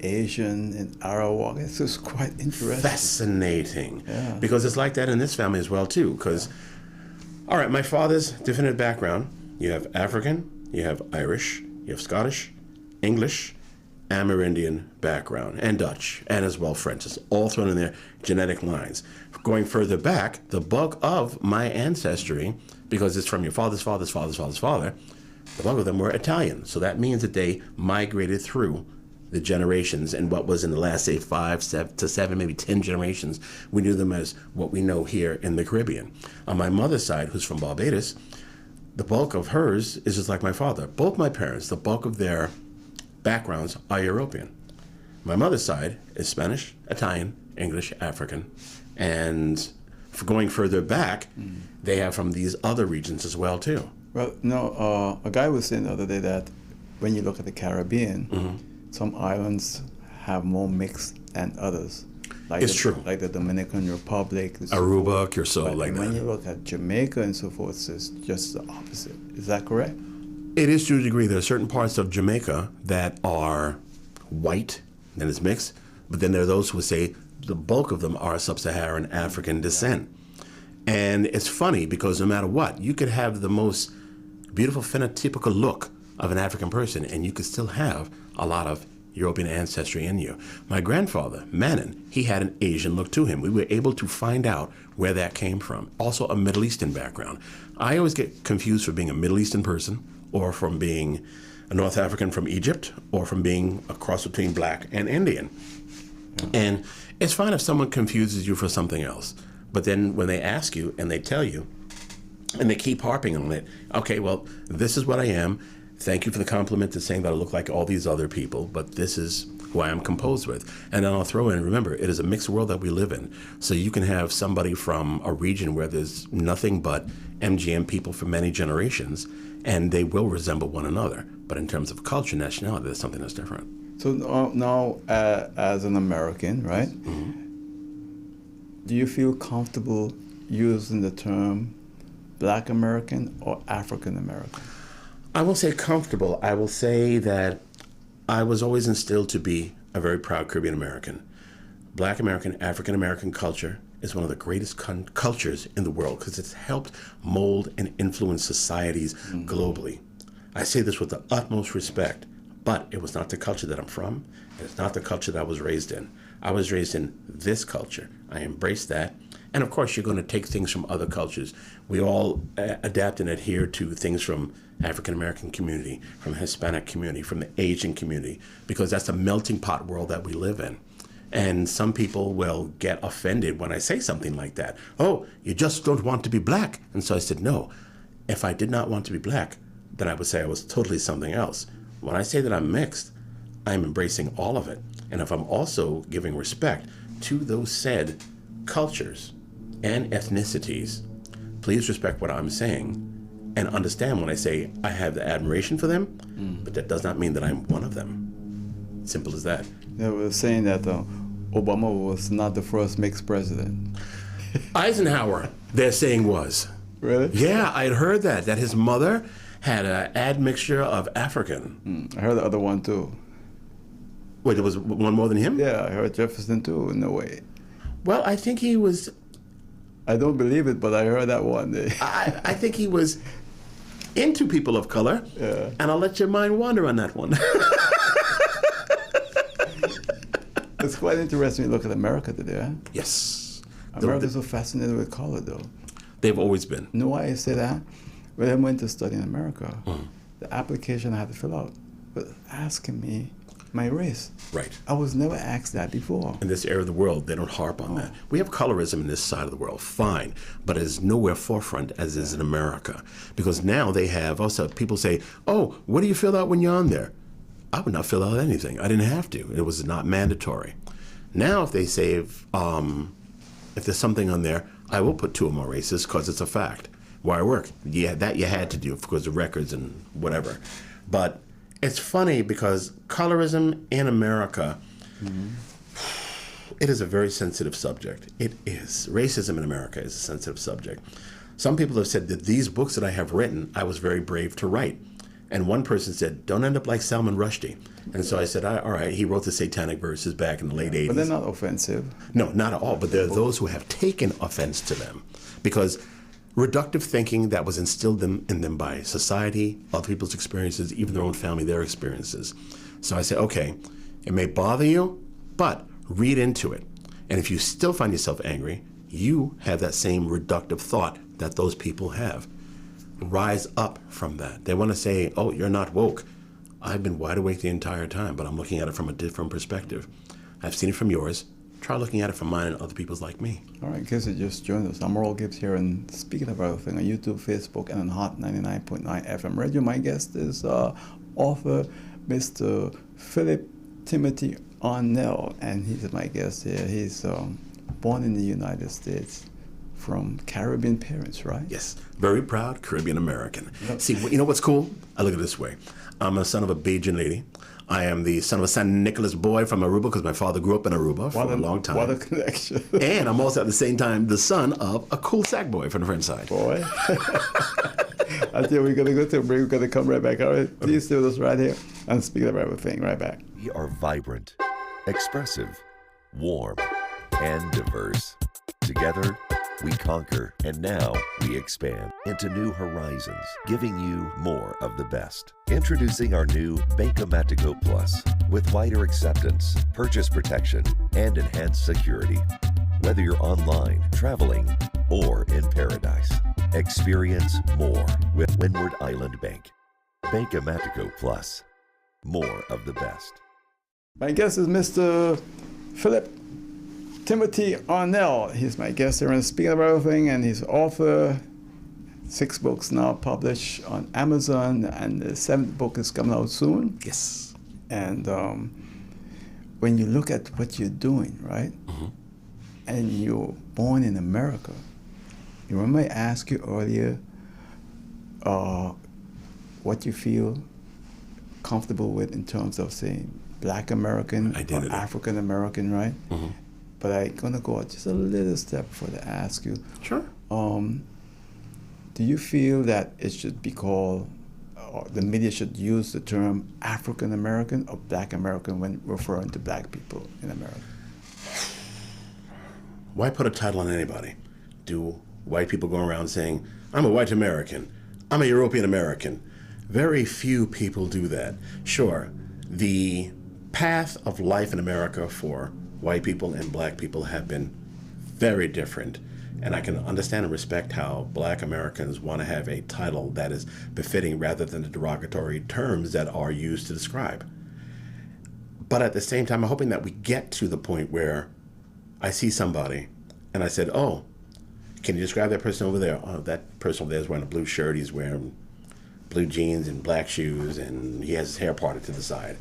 Asian and Arawak. It's just quite interesting. Fascinating. Yeah. Because it's like that in this family as well, too. Because, all right, my father's definitive background, you have African, you have Irish, you have Scottish, English, Amerindian background, and Dutch, and as well French. It's all thrown in their genetic lines. Going further back, the bulk of my ancestry, because it's from your father's father's father's father's father, the bulk of them were Italian. So that means that they migrated through the generations, and what was in the last, say, 5 to 7, maybe 10 generations, we knew them as what we know here in the Caribbean. On my mother's side, who's from Barbados, the bulk of hers is just like my father. Both my parents, the bulk of their backgrounds are European. My mother's side is Spanish, Italian, English, African, and for going further back, they have from these other regions as well, too. Well, no, a guy was saying the other day that when you look at the Caribbean, some islands have more mix than others. It's true. Like the Dominican Republic. Aruba, Curacao, like that. When you look at Jamaica and so forth, it's just the opposite. Is that correct? It is to a degree. There are certain parts of Jamaica that are white, and it's mixed. But then there are those who would say the bulk of them are sub-Saharan African descent. And it's funny because no matter what, you could have the most beautiful phenotypical look of an African person and you could still have a lot of European ancestry in you. My grandfather, Manon, he had an Asian look to him. We were able to find out where that came from. Also a Middle Eastern background. I always get confused for being a Middle Eastern person or from being a North African from Egypt or from being a cross between black and Indian. And it's fine if someone confuses you for something else. But then when they ask you and they tell you and they keep harping on it, okay, well, this is what I am. Thank you for the compliment to saying that I look like all these other people, but this is who I am composed with. And then I'll throw in, remember, it is a mixed world that we live in. So you can have somebody from a region where there's nothing but MGM people for many generations, and they will resemble one another. But in terms of culture, nationality, there's something that's different. So now as an American, right, do you feel comfortable using the term Black American or African American? I will say comfortable. I will say that I was always instilled to be a very proud Caribbean American. Black American, African American culture is one of the greatest cultures in the world because it's helped mold and influence societies globally. I say this with the utmost respect, but it was not the culture that I'm from. It's not the culture that I was raised in. I was raised in this culture. I embrace that. And of course, you're going to take things from other cultures. We all adapt and adhere to things from African American community, from the Hispanic community, from the Asian community, because that's a melting pot world that we live in. And some people will get offended when I say something like that. Oh, you just don't want to be black. And so I said, no, if I did not want to be black, then I would say I was totally something else. When I say that I'm mixed, I'm embracing all of it. And if I'm also giving respect to those said cultures and ethnicities, please respect what I'm saying and understand when I say I have the admiration for them, but that does not mean that I'm one of them. Simple as that. They were saying that Obama was not the first mixed president. Eisenhower, they're saying, was. Really? Yeah, I had heard that his mother had an admixture of African. I heard the other one too. Wait, there was one more than him? Yeah, I heard Jefferson too, in a way. Well, I think he was... I don't believe it, but I heard that one day. I think he was into people of color, and I'll let your mind wander on that one. It's quite interesting to look at America today, huh? Yes. America's so fascinated with color, though. They've always been. You know why I say that? When I went to study in America, the application I had to fill out was asking me my race. Right. I was never asked that before. In this area of the world, they don't harp on that. We have colorism in this side of the world, fine, but it's nowhere forefront as is in America. Because now they have, also people say, oh, what do you fill out when you're on there? I would not fill out anything. I didn't have to. It was not mandatory. Now if they say, if there's something on there, I will put 2 or more races because it's a fact. Where I work, yeah, that you had to do because of records and whatever. But it's funny because colorism in America, it is a very sensitive subject. It is. Racism in America is a sensitive subject. Some people have said that these books that I have written, I was very brave to write. And one person said, don't end up like Salman Rushdie. And so I said, all right, he wrote the Satanic Verses back in the late 80s. But they're not offensive. No, not at all. But there are those who have taken offense to them because reductive thinking that was instilled in them by society, other people's experiences, even their own family, their experiences. So I said, okay, it may bother you, but read into it. And if you still find yourself angry, you have that same reductive thought that those people have. Rise up from that. They want to say, oh, you're not woke. I've been wide awake the entire time, but I'm looking at it from a different perspective. I've seen it from yours. Try looking at it from mine and other people's like me. All right, in case you just joined us, I'm Earl Gibbs here, and speaking of everything on YouTube, Facebook, and on Hot 99.9 FM radio. My guest is author Mr. Philip Timothy Arnell, and he's my guest here. He's born in the United States from Caribbean parents, right? Yes, very proud Caribbean American. Yep. See, you know what's cool? I look at it this way. I'm a son of a Bajan lady. I am the son of a San Nicolas boy from Aruba because my father grew up in Aruba for a long time. What a connection. And I'm also at the same time the son of a cool sack boy from the French side. Boy. I tell you, we're going to go to a break. We're going to come right back. All right, please stay with us right here. And speaking of everything, right back. We are vibrant, expressive, warm, and diverse. Together, we conquer, and now we expand into new horizons, giving you more of the best. Introducing our new Banco Matico Plus with wider acceptance, purchase protection, and enhanced security. Whether you're online, traveling, or in paradise, experience more with Windward Island Bank. Banco Matico Plus. More of the best. My guest is Mr. Philip Timothy Arnell. He's my guest here on Speaking of Everything, and he's author. 6 books now published on Amazon, and the 7th book is coming out soon. Yes. And when you look at what you're doing, right, and you're born in America, you remember I asked you earlier what you feel comfortable with in terms of, say, Black American identity, or African American, right? But I'm gonna go just a little step further to ask you. Sure. Do you feel that it should be called, or the media should use the term African American or Black American when referring to Black people in America? Why put a title on anybody? Do white people go around saying, I'm a white American, I'm a European American? Very few people do that. Sure, the path of life in America for white people and Black people have been very different. And I can understand and respect how Black Americans want to have a title that is befitting rather than the derogatory terms that are used to describe. But at the same time, I'm hoping that we get to the point where I see somebody and I said, oh, can you describe that person over there? Oh, that person over there is wearing a blue shirt, he's wearing blue jeans and black shoes, and he has his hair parted to the side.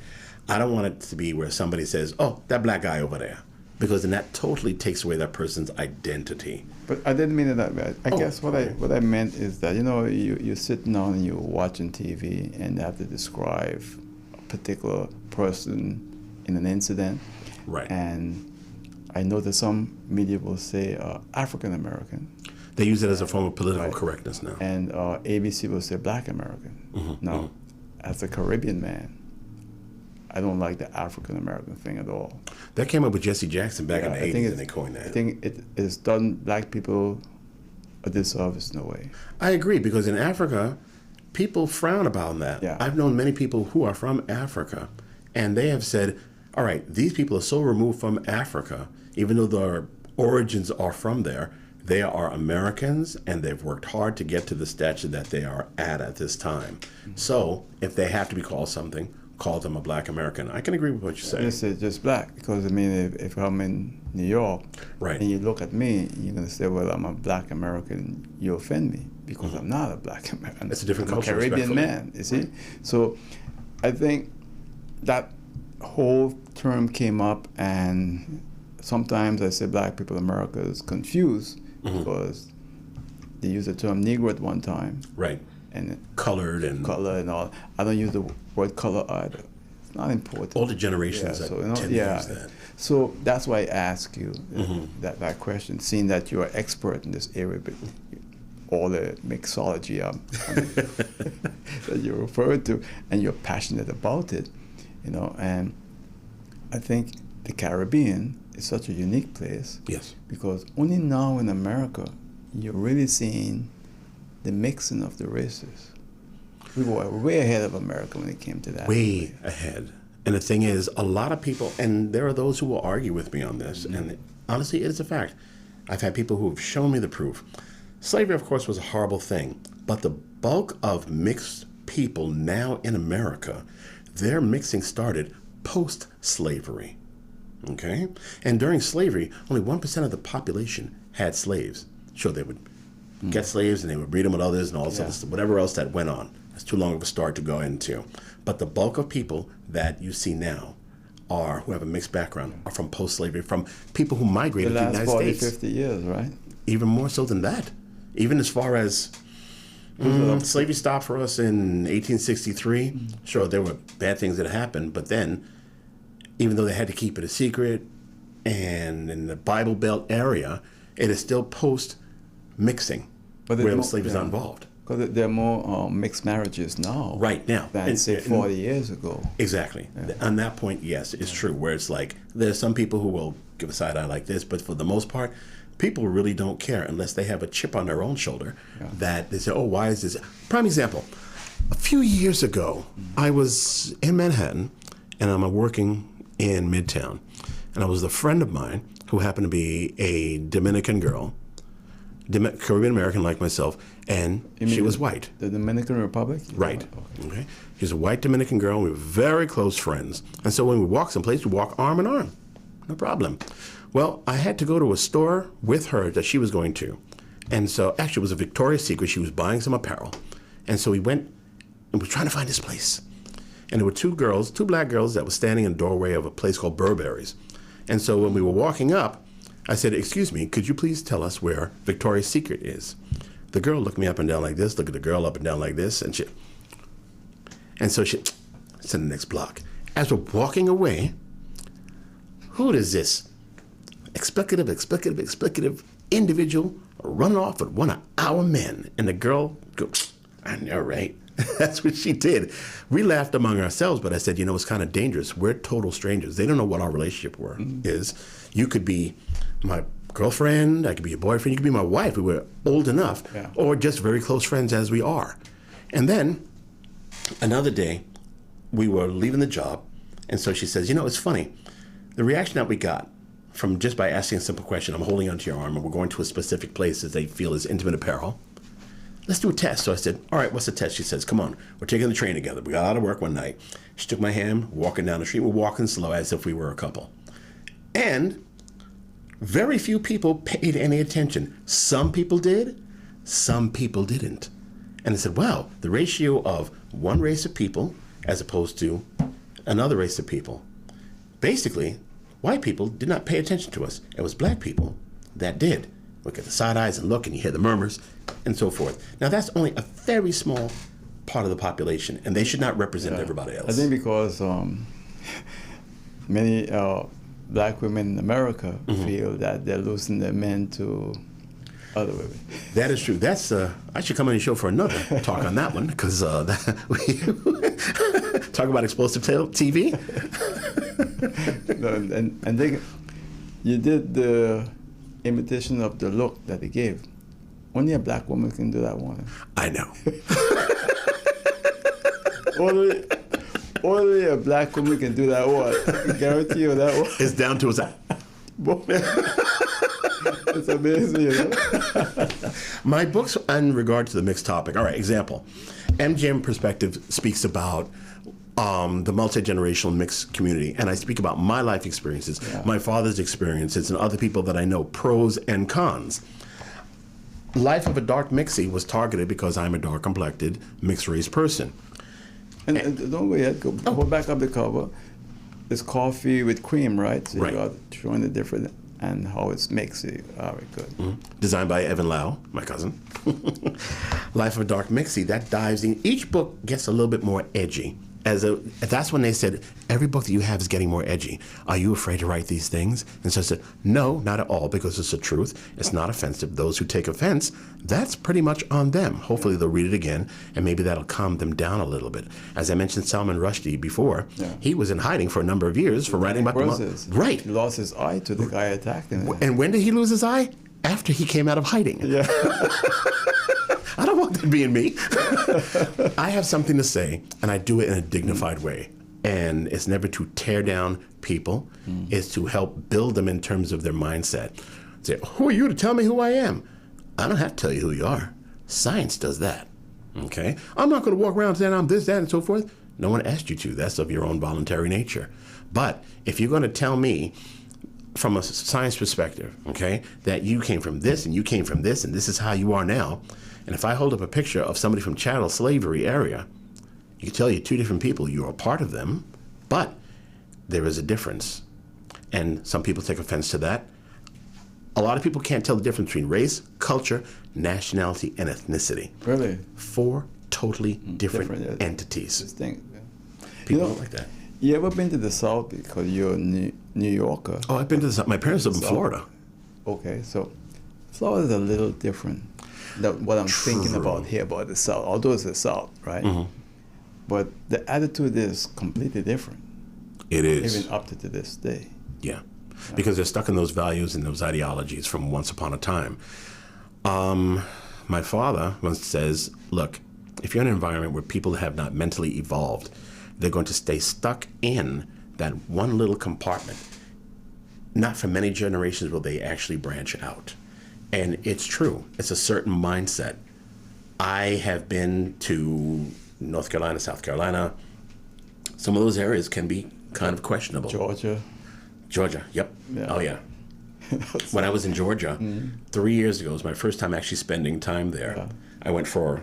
I don't want it to be where somebody says, oh, that Black guy over there, because then that totally takes away that person's identity. But I didn't mean it that way. I guess what I meant is that, you know, you're sitting down and you're watching TV and you have to describe a particular person in an incident. Right. And I know that some media will say African American. They use it as a form of political correctness now. And ABC will say Black American. Now, as a Caribbean man, I don't like the African American thing at all. That came up with Jesse Jackson back in the 80s, and they coined that. I think it has done Black people a disservice in a way. I agree, because in Africa, people frown about that. Yeah. I've known many people who are from Africa, and they have said, all right, these people are so removed from Africa, even though their origins are from there, they are Americans, and they've worked hard to get to the stature that they are at this time. So if they have to be called something, call them a Black American. I can agree with what you say. Just say just Black, because I mean, if I'm in New York, right, and you look at me, you're gonna say, well, I'm a Black American. You offend me because I'm not a Black American. It's a different culture, I'm a Caribbean man. You see, so I think that whole term came up, and sometimes I say Black people in America is confused because they use the term Negro at one time. Right. And colored and color and all. I don't use the word color either. It's not important. All the generations that tend to use that. So that's why I ask you that question, seeing that you're an expert in this area, but all the mixology that you referred to, and you're passionate about it, you know. And I think the Caribbean is such a unique place. Yes. Because only now in America you're really seeing the mixing of the races. We were way ahead of America when it came to that. Way ahead. And the thing is, a lot of people, and there are those who will argue with me on this, and honestly, it is a fact. I've had people who have shown me the proof. Slavery, of course, was a horrible thing, but the bulk of mixed people now in America, their mixing started post-slavery, okay? And during slavery, only 1% of the population had slaves. Sure, they would get slaves and they would breed them with others and all this other stuff, whatever else that went on. It's too long of a story to go into. But the bulk of people that you see now who have a mixed background are from post-slavery, from people who migrated to the United States. The last 40, 50 years, right? Even more so than that. Even as far as slavery stopped for us in 1863. Sure, there were bad things that happened, but then, even though they had to keep it a secret, and in the Bible Belt area, it is still post-mixing, where slavery is not involved. Because there are more mixed marriages now. Right now. Than, say, 40 years ago. Exactly. Yeah. On that point, yes, it's true, where it's like, there's some people who will give a side eye like this. But for the most part, people really don't care unless they have a chip on their own shoulder that they say, oh, why is this? Prime example. A few years ago, I was in Manhattan, and I'm working in Midtown. And I was a friend of mine who happened to be a Dominican girl, Caribbean American like myself, and she was white. The Dominican Republic? Right. Okay. She's a white Dominican girl, and we were very close friends. And so when we walk someplace, we walk arm in arm. No problem. Well, I had to go to a store with her that she was going to. And so, actually, it was a Victoria's Secret. She was buying some apparel. And so we went, and we were trying to find this place. And there were two black girls that were standing in the doorway of a place called Burberry's. And so when we were walking up, I said, excuse me, could you please tell us where Victoria's Secret is? The girl looked me up and down like this, looked at the girl up and down like this, and she said the next block. As we're walking away, who is this explicative individual running off with one of our men? And the girl goes, I know, right? That's what she did. We laughed among ourselves, but I said, it's kind of dangerous. We're total strangers. They don't know what our relationship is. You could be my girlfriend, I could be your boyfriend, you could be my wife. We were old enough, or just very close friends as we are. And then another day, we were leaving the job, and so she says, it's funny. The reaction that we got from just by asking a simple question, I'm holding onto your arm, and we're going to a specific place that they feel is intimate apparel. Let's do a test. So I said, all right, what's the test? She says, come on, we're taking the train together. We got out of work one night. She took my hand, walking down the street. We're walking slow as if we were a couple. And very few people paid any attention. Some people did, some people didn't. And I said, wow, the ratio of one race of people as opposed to another race of people. Basically, white people did not pay attention to us. It was black people that did. Look at the side eyes and look, and you hear the murmurs and so forth. Now, that's only a very small part of the population, and they should not represent everybody else. I think because many black women in America feel that they're losing their men to other women. That is true. That's I should come on your show for another talk on that one, because talk about explosive TV. No, and they, you did the imitation of the look that he gave. Only a black woman can do that one. I know. only a black woman can do that one. I guarantee you that one. It's down to his eye. It's amazing, My books in regard to the mixed topic. All right, example. MGM Perspective speaks about the multi-generational mixed community, and I speak about my life experiences, my father's experiences, and other people that I know, pros and cons. Life of a Dark Mixie was targeted because I'm a dark-complected, mixed-race person. And don't go yet. Go back up the cover. It's coffee with cream, right? So you got showing the different and how it's mixy. Very good. Mm-hmm. Designed by Evan Lau, my cousin. Life of a Dark Mixie, that dives in. Each book gets a little bit more edgy. That's when they said, every book that you have is getting more edgy. Are you afraid to write these things? And so I said, no, not at all, because it's the truth. It's not offensive. Those who take offense, that's pretty much on them. Hopefully they'll read it again, and maybe that'll calm them down a little bit. As I mentioned Salman Rushdie before, he was in hiding for a number of years for writing about Right. He lost his eye to the guy attacking him. And when did he lose his eye? After he came out of hiding. Yeah. I don't want that being me. I have something to say, and I do it in a dignified way. And it's never to tear down people. It's to help build them in terms of their mindset. Say, who are you to tell me who I am? I don't have to tell you who you are. Science does that. Okay? I'm not going to walk around saying I'm this, that, and so forth. No one asked you to. That's of your own voluntary nature. But if you're going to tell me from a science perspective, okay, that you came from this and you came from this and this is how you are now, and if I hold up a picture of somebody from chattel slavery area, you can tell you two different people. You are a part of them, but there is a difference. And some people take offense to that. A lot of people can't tell the difference between race, culture, nationality, and ethnicity. Really? 4 totally different entities. Distinct. People don't like that. You ever been to the South because you're a New Yorker? Oh, I've been to the South. My parents live in Florida. Okay, so Florida's a little different than what I'm thinking about here about the South, although it's the South, right? Mm-hmm. But the attitude is completely different. It is. Even up to this day. Yeah. because they're stuck in those values and those ideologies from once upon a time. My father once says, look, if you're in an environment where people have not mentally evolved, they're going to stay stuck in that one little compartment. Not for many generations will they actually branch out. And it's true. It's a certain mindset. I have been to North Carolina, South Carolina. Some of those areas can be kind of questionable. Georgia, yep. Yeah. Oh, yeah. When I was in Georgia, 3 years ago, it was my first time actually spending time there. Yeah. I went for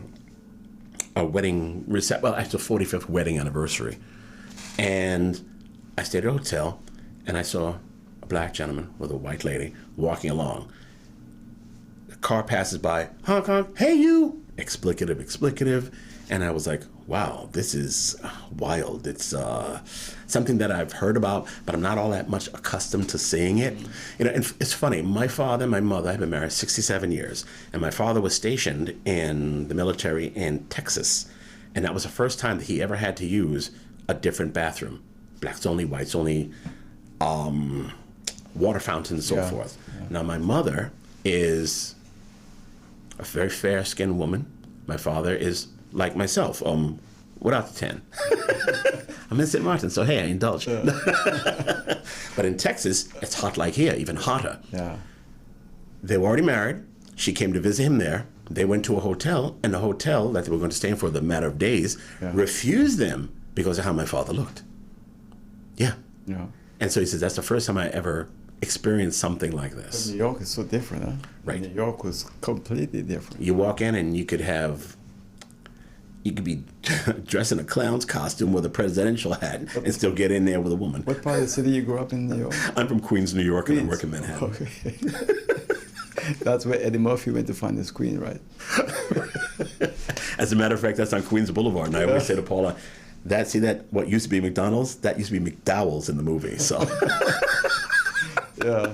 a wedding reception, well, actually a 45th wedding anniversary. And I stayed at a hotel, and I saw a black gentleman with a white lady walking along. The car passes by, honk, honk, hey you, explicative. And I was like, wow, this is wild. It's something that I've heard about, but I'm not all that much accustomed to seeing it. You know, and it's funny. My father and my mother have been married 67 years, and my father was stationed in the military in Texas, and that was the first time that he ever had to use a different bathroom. Blacks only, whites only, water fountain and so forth. Yeah. Now, my mother is a very fair-skinned woman. My father is like myself, without the 10. I'm in St. Martin, so hey, I indulge. Yeah. But in Texas, it's hot like here, even hotter. Yeah. They were already married. She came to visit him there. They went to a hotel, and the hotel that they were going to stay in for the matter of days refused them because of how my father looked. Yeah. And so he says, that's the first time I ever experienced something like this. But New York is so different, huh? Right. New York was completely different. You walk in and you could be dressed in a clown's costume with a presidential hat and still get in there with a woman. What part of the city you grew up in, New York? I'm from Queens, New York, and I work in Manhattan. Okay. That's where Eddie Murphy went to find his queen, right? As a matter of fact, that's on Queens Boulevard. And I always say to Paula, what used to be McDonald's, that used to be McDowell's in the movie. So. Yeah.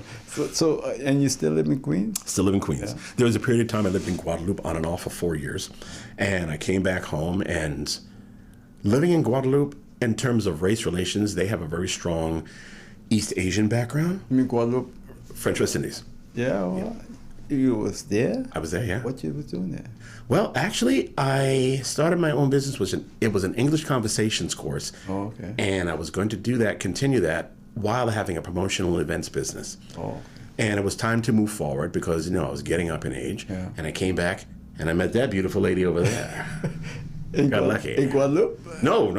So, and you still live in Queens? Still live in Queens. Yeah. There was a period of time I lived in Guadeloupe on and off for 4 years. And I came back home, and living in Guadeloupe, in terms of race relations, they have a very strong East Asian background. You mean Guadeloupe? French West Indies. Yeah, well, you was there? I was there, yeah. What you was doing there? Well, actually, I started my own business. It was an English conversations course. Oh, okay. And I was going to continue that, while having a promotional events business. Oh. Okay. And it was time to move forward because, I was getting up in age. Yeah. And I came back and I met that beautiful lady over there. Got lucky. In Guadeloupe? No.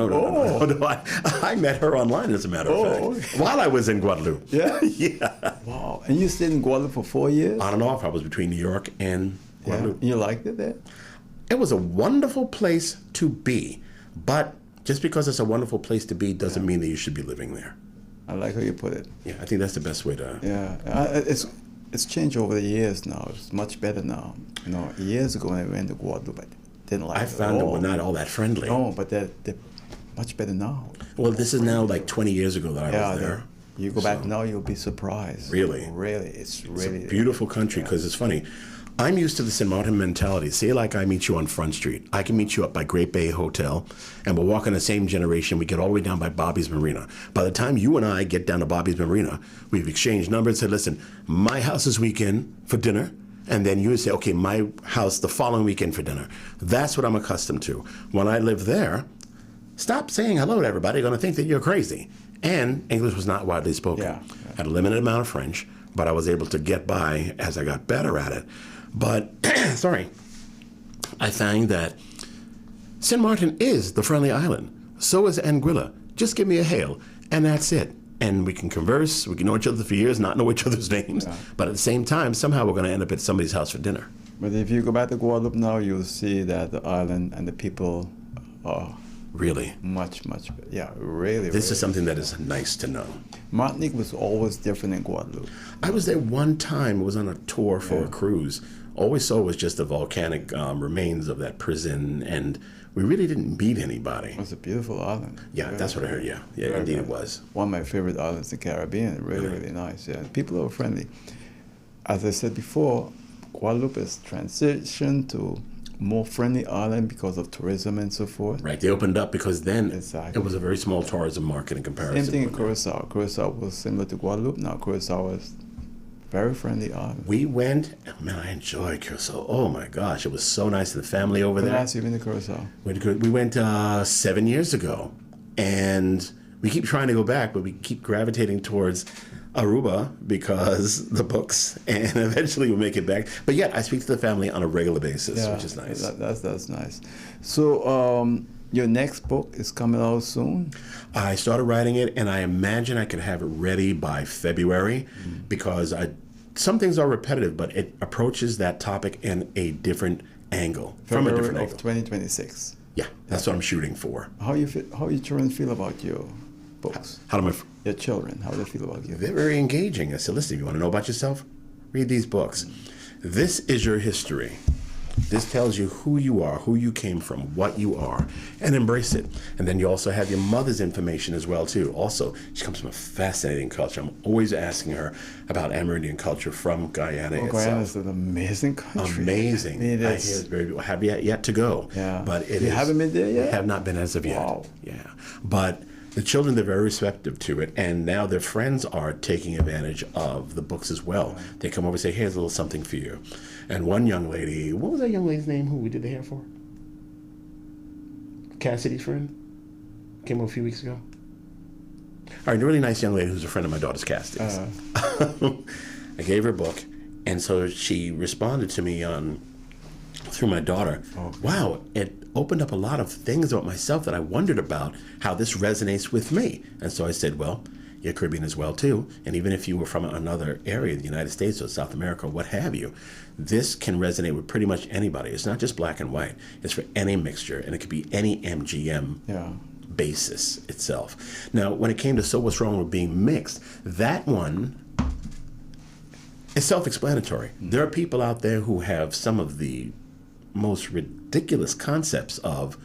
I met her online, as a matter of fact, okay. while I was in Guadeloupe. Yeah? Yeah. Wow. And you stayed in Guadeloupe for 4 years? On and off. I was between New York and Guadeloupe. Yeah. You liked it there? It was a wonderful place to be. But just because it's a wonderful place to be doesn't mean that you should be living there. I like how you put it. Yeah, I think that's the best way to... Yeah, it's changed over the years now. It's much better now. Years ago when I went to Guadeloupe, I didn't like it. I found that we're not all that friendly. No, but they're much better now. Well, this is now like 20 years ago that I was there. You go back now, you'll be surprised. Really? Really, it's really... a beautiful country, because it's funny. I'm used to the St. Martin mentality. Say like I meet you on Front Street. I can meet you up by Great Bay Hotel, and we'll walk in the same generation. We get all the way down by Bobby's Marina. By the time you and I get down to Bobby's Marina, we've exchanged numbers and said, listen, my house this weekend for dinner, and then you would say, okay, my house the following weekend for dinner. That's what I'm accustomed to. When I lived there, stop saying hello to everybody. They're going to think that you're crazy. And English was not widely spoken. Yeah. I had a limited amount of French, but I was able to get by as I got better at it. But, I find that St. Martin is the friendly island. So is Anguilla. Just give me a hail, and that's it. And we can converse. We can know each other for years, not know each other's names. Yeah. But at the same time, somehow we're going to end up at somebody's house for dinner. But if you go back to Guadeloupe now, you'll see that the island and the people are... Really? Much better. Yeah, really. This is something that is nice to know. Martinique was always different than Guadeloupe. I was there one time. I was on a tour for a cruise. All we saw was just the volcanic remains of that prison, and we really didn't meet anybody. It was a beautiful island. Yeah, that's what I heard, yeah. Yeah, indeed it was. One of my favorite islands in the Caribbean. Really nice, yeah. People are friendly. As I said before, Guadeloupe has transitioned to more friendly island because of tourism and so forth. Right. They opened up because then Exactly. it was a very small tourism market in comparison. Same thing in Curacao. Curacao was similar to Guadeloupe. Now Curacao is very friendly island. We went, man, I enjoyed Curacao. Oh my gosh, it was so nice. The family over there. Last you've been to Curacao? We went 7 years ago, and we keep trying to go back, but we keep gravitating towards Aruba because the books, and eventually we'll make it back. But yet, I speak to the family on a regular basis, which is nice. That's nice. So your next book is coming out soon? I started writing it, and I imagine I could have it ready by February because some things are repetitive, but it approaches that topic in a different angle, from a different angle. 2026. Yeah, that's what I'm shooting for. How your children feel about your books? Your children, how they feel about you? They're very engaging. I said, listen, you want to know about yourself? Read these books. This is your history. This tells you who you are, who you came from, what you are, and embrace it. And then you also have your mother's information as well, too. Also, she comes from a fascinating culture. I'm always asking her about Amerindian culture from Guyana itself. Guyana is an amazing country. Amazing. It I is. hear it's very beautiful. Have yet to go. Yeah. But You haven't been there yet? I have not been as of yet. Wow. Yeah. But the children, they're very receptive to it, and now their friends are taking advantage of the books as well. They come over and say, here's a little something for you. And one young lady, what was that young lady's name who we did the hair for? Cassidy's friend? Came over a few weeks ago. All right, a really nice young lady who's a friend of my daughter's, Cassidy's. I gave her a book, and so she responded to me through my daughter. Wow, it opened up a lot of things about myself that I wondered about, how this resonates with me. And so I said, well, you're Caribbean as well too, and even if you were from another area of the United States or South America or what have you, this can resonate with pretty much anybody. It's not just black and white. It's for any mixture, and it could be any MGM basis itself. Now, when it came to So What's Wrong with Being Mixed, that one is self-explanatory. There are people out there who have some of the most ridiculous concepts of,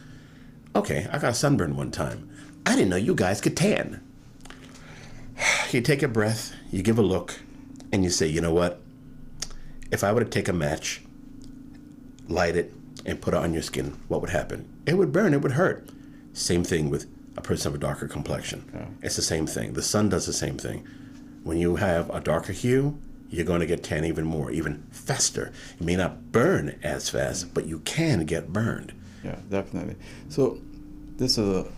okay, I got a sunburn one time. I didn't know you guys could tan. You take a breath, you give a look, and you say, you know what? If I were to take a match, light it, and put it on your skin, what would happen? It would burn, it would hurt. Same thing with a person of a darker complexion. Yeah. It's the same thing. The sun does the same thing. When you have a darker hue, you're going to get tan even more, even faster. It may not burn as fast, but you can get burned. Yeah, definitely. So this is an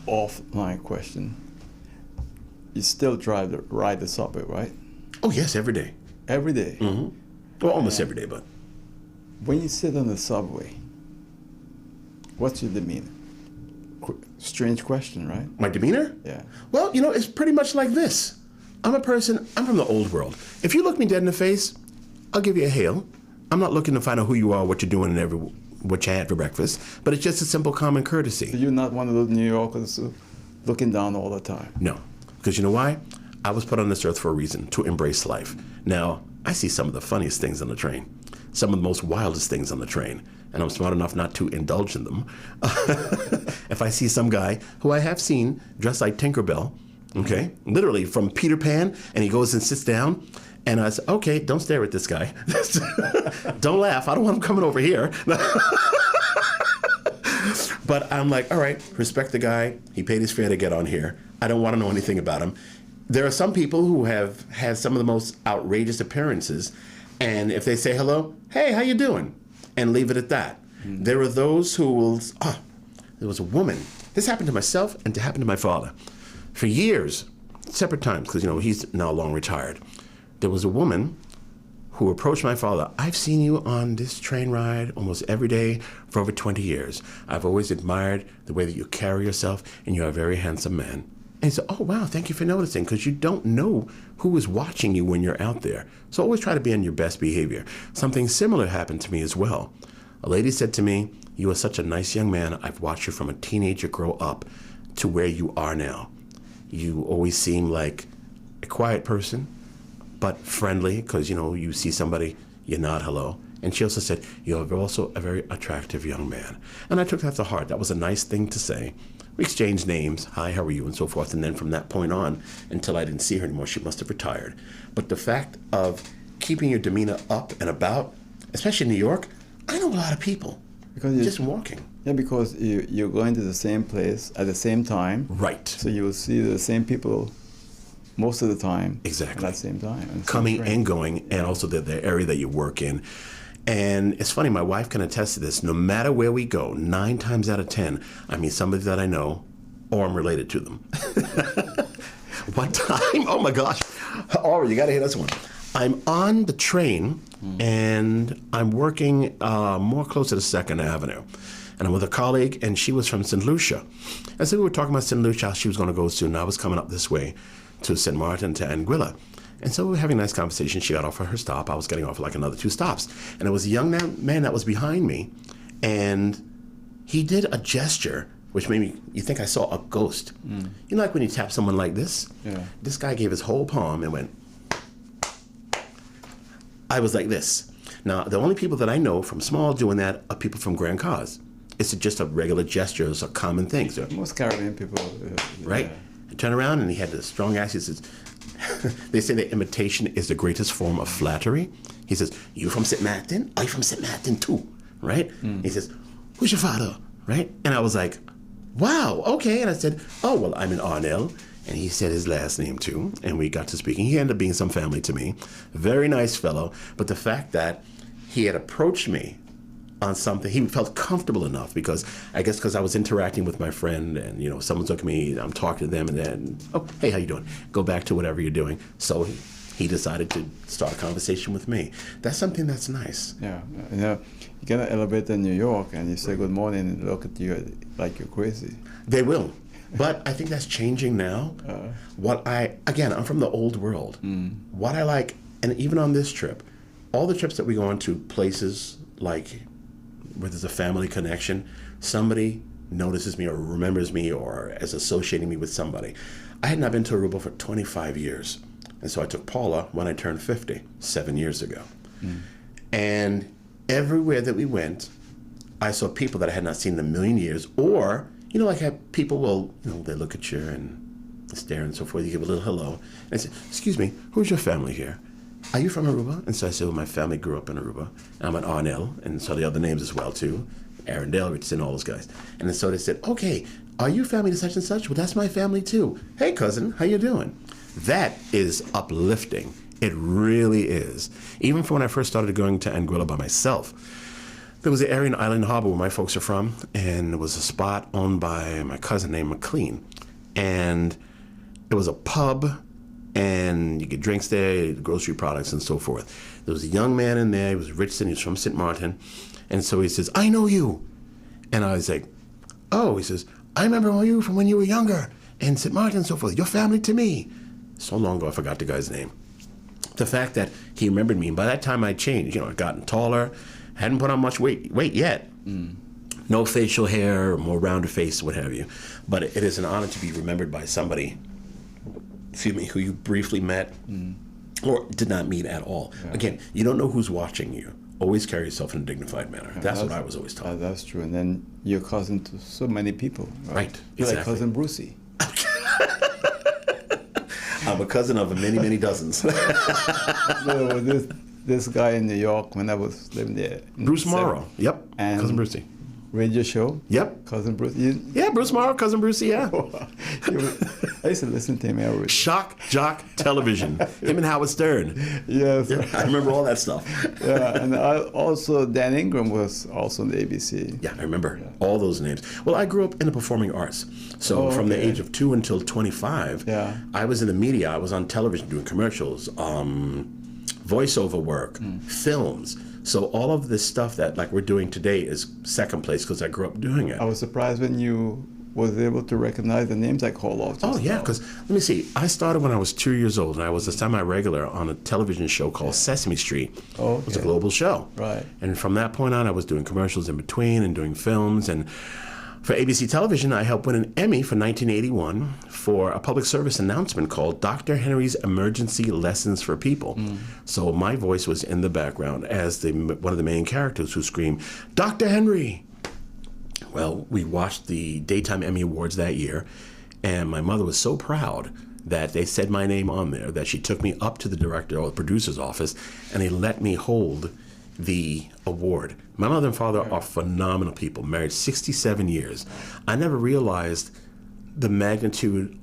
offline question. You still ride the subway, right? Oh, yes, every day. Every day? Mm-hmm. Well, almost every day, but. When you sit on the subway, what's your demeanor? Strange question, right? My demeanor? Yeah. Well, it's pretty much like this. I'm from the old world. If you look me dead in the face, I'll give you a hail. I'm not looking to find out who you are, what you're doing, and what you had for breakfast, but it's just a simple common courtesy. So you're not one of those New Yorkers looking down all the time? No. Because you know why? I was put on this earth for a reason, to embrace life. Now, I see some of the funniest things on the train, some of the most wildest things on the train, and I'm smart enough not to indulge in them. If I see some guy who I have seen dressed like Tinkerbell, okay, literally from Peter Pan, and he goes and sits down, and I say, okay, don't stare at this guy. Don't laugh. I don't want him coming over here. But I'm like, all right, respect the guy. He paid his fare to get on here. I don't want to know anything about him. There are some people who have had some of the most outrageous appearances, and if they say hello, hey, how you doing? And leave it at that. Mm-hmm. There are those who will, there was a woman. This happened to myself and it happened to my father. For years, separate times, because, he's now long retired. There was a woman who approached my father. I've seen you on this train ride almost every day for over 20 years. I've always admired the way that you carry yourself, and you're a very handsome man. And he said, oh, wow, thank you for noticing, because you don't know who is watching you when you're out there. So always try to be on your best behavior. Something similar happened to me as well. A lady said to me, you are such a nice young man. I've watched you from a teenager grow up to where you are now. You always seem like a quiet person, but friendly, because, you see somebody, you nod hello. And she also said, you're also a very attractive young man. And I took that to heart. That was a nice thing to say. We exchanged names, hi, how are you, and so forth. And then from that point on, until I didn't see her anymore, she must have retired. But the fact of keeping your demeanor up and about, especially in New York, I know a lot of people. Because just walking. Yeah, because you're going to the same place at the same time. Right. So you will see the same people most of the time. Exactly. At the same time. Coming and going, and also the area that you work in. And it's funny, my wife can attest to this. No matter where we go, 9 times out of 10, I meet somebody that I know or I'm related to them. One time, oh my gosh, Aura, you got to hear this one. I'm on the train and I'm working more closer to 2nd Avenue. And I'm with a colleague, and she was from St. Lucia. And so we were talking about St. Lucia, how she was going to go soon. I was coming up this way to St. Martin, to Anguilla. And so we were having a nice conversation. She got off at her stop. I was getting off like another 2 stops. And there was a young man that was behind me, and he did a gesture which made me, you think I saw a ghost. You know, like when you tap someone like this? Yeah. This guy gave his whole palm and went. I was like this. Now, the only people that I know from small doing that are people from Grand Cause. It's just a regular gesture. It's a common thing. So, most Caribbean people. Right. Yeah. I turn around, and he had this strong accent. He says, they say that imitation is the greatest form of flattery. He says, you from St. Martin? Are you from St. Martin too? Right? He says, who's your father? Right? And I was like, wow, okay. And I said, oh, well, I'm in Arnell. And he said his last name too. And we got to speaking. He ended up being some family to me. Very nice fellow. But the fact that he had approached me on something, he felt comfortable enough because I was interacting with my friend, and, you know, someone's looking at me, I'm talking to them, and then, oh, hey, how you doing? Go back to whatever you're doing. So he decided to start a conversation with me. That's something that's nice. Yeah. You know, you get an elevator in New York and you say good morning and look at you like you're crazy. They will. But I think that's changing now. I'm from the old world. What I like, and even on this trip, all the trips that we go on to places like where there's a family connection, somebody notices me or remembers me or is associating me with somebody. I had not been to Aruba for 25 years. And so I took Paula when I turned 50, 7 years ago. And everywhere that we went, I saw people that I had not seen in a million years, or, you know, like how people will, you know, they look at you and stare and so forth. You give a little hello. And I say, excuse me, who's your family here? Are you from Aruba? And so I said, well, my family grew up in Aruba. I'm at Arnell, and so the other names as well, too. Arnell, Richardson, all those guys. And then so they said, okay, are you family to such and such? Well, that's my family, too. Hey, cousin, how you doing? That is uplifting. It really is. Even from when I first started going to Anguilla by myself, there was an area in Island Harbor where my folks are from, and there was a spot owned by my cousin named McLean. And it was a pub, and you get drinks there, grocery products, and so forth. There was a young man in there. He was Richardson. He was from St. Martin. And so he says, I know you. And I was like, oh, he says, I remember you from when you were younger, and St. Martin and so forth. Your family to me. So long ago, I forgot the guy's name. The fact that he remembered me, and by that time I changed. You know, I'd gotten taller, hadn't put on much weight yet. No facial hair, more rounded face, what have you. But it is an honor to be remembered by somebody, who you briefly met or did not meet at all. Yeah. Again, you don't know who's watching you. Always carry yourself in a dignified manner. Yeah, that's what I was always taught. That's true. And then you're cousin to so many people. Right. You're exactly. like Cousin Brucey. I'm a cousin of many, many dozens. No, this guy in New York when I was living there. Bruce Morrow. Yep. And Cousin Brucey. Radio show. Yep. Cousin Bruce. Yeah, Bruce Morrow, Cousin Brucey, yeah. I used to listen to him every day. Shock Jock Television. Him and Howard Stern. Yes. Yeah, I remember all that stuff. Yeah, and also Dan Ingram was also on the ABC. Yeah, I remember all those names. Well, I grew up in the performing arts. So from the age of 2 until 25, I was in the media. I was on television doing commercials, voiceover work, films. So all of this stuff that like we're doing today is second place because I grew up doing it. I was surprised when you was able to recognize the names I called off. Oh, yeah, because let me see. I started when I was 2 years old, and I was a semi-regular on a television show called Sesame Street. Oh, okay. It was a global show. Right. And from that point on, I was doing commercials in between and doing films. And for ABC Television, I helped win an Emmy for 1981 for a public service announcement called Dr. Henry's Emergency Lessons for People. So my voice was in the background as one of the main characters who screamed, Dr. Henry! Well, we watched the Daytime Emmy Awards that year, and my mother was so proud that they said my name on there that she took me up to the director or the producer's office, and they let me hold the award. My mother and father are phenomenal people, married 67 years. I never realized the magnitude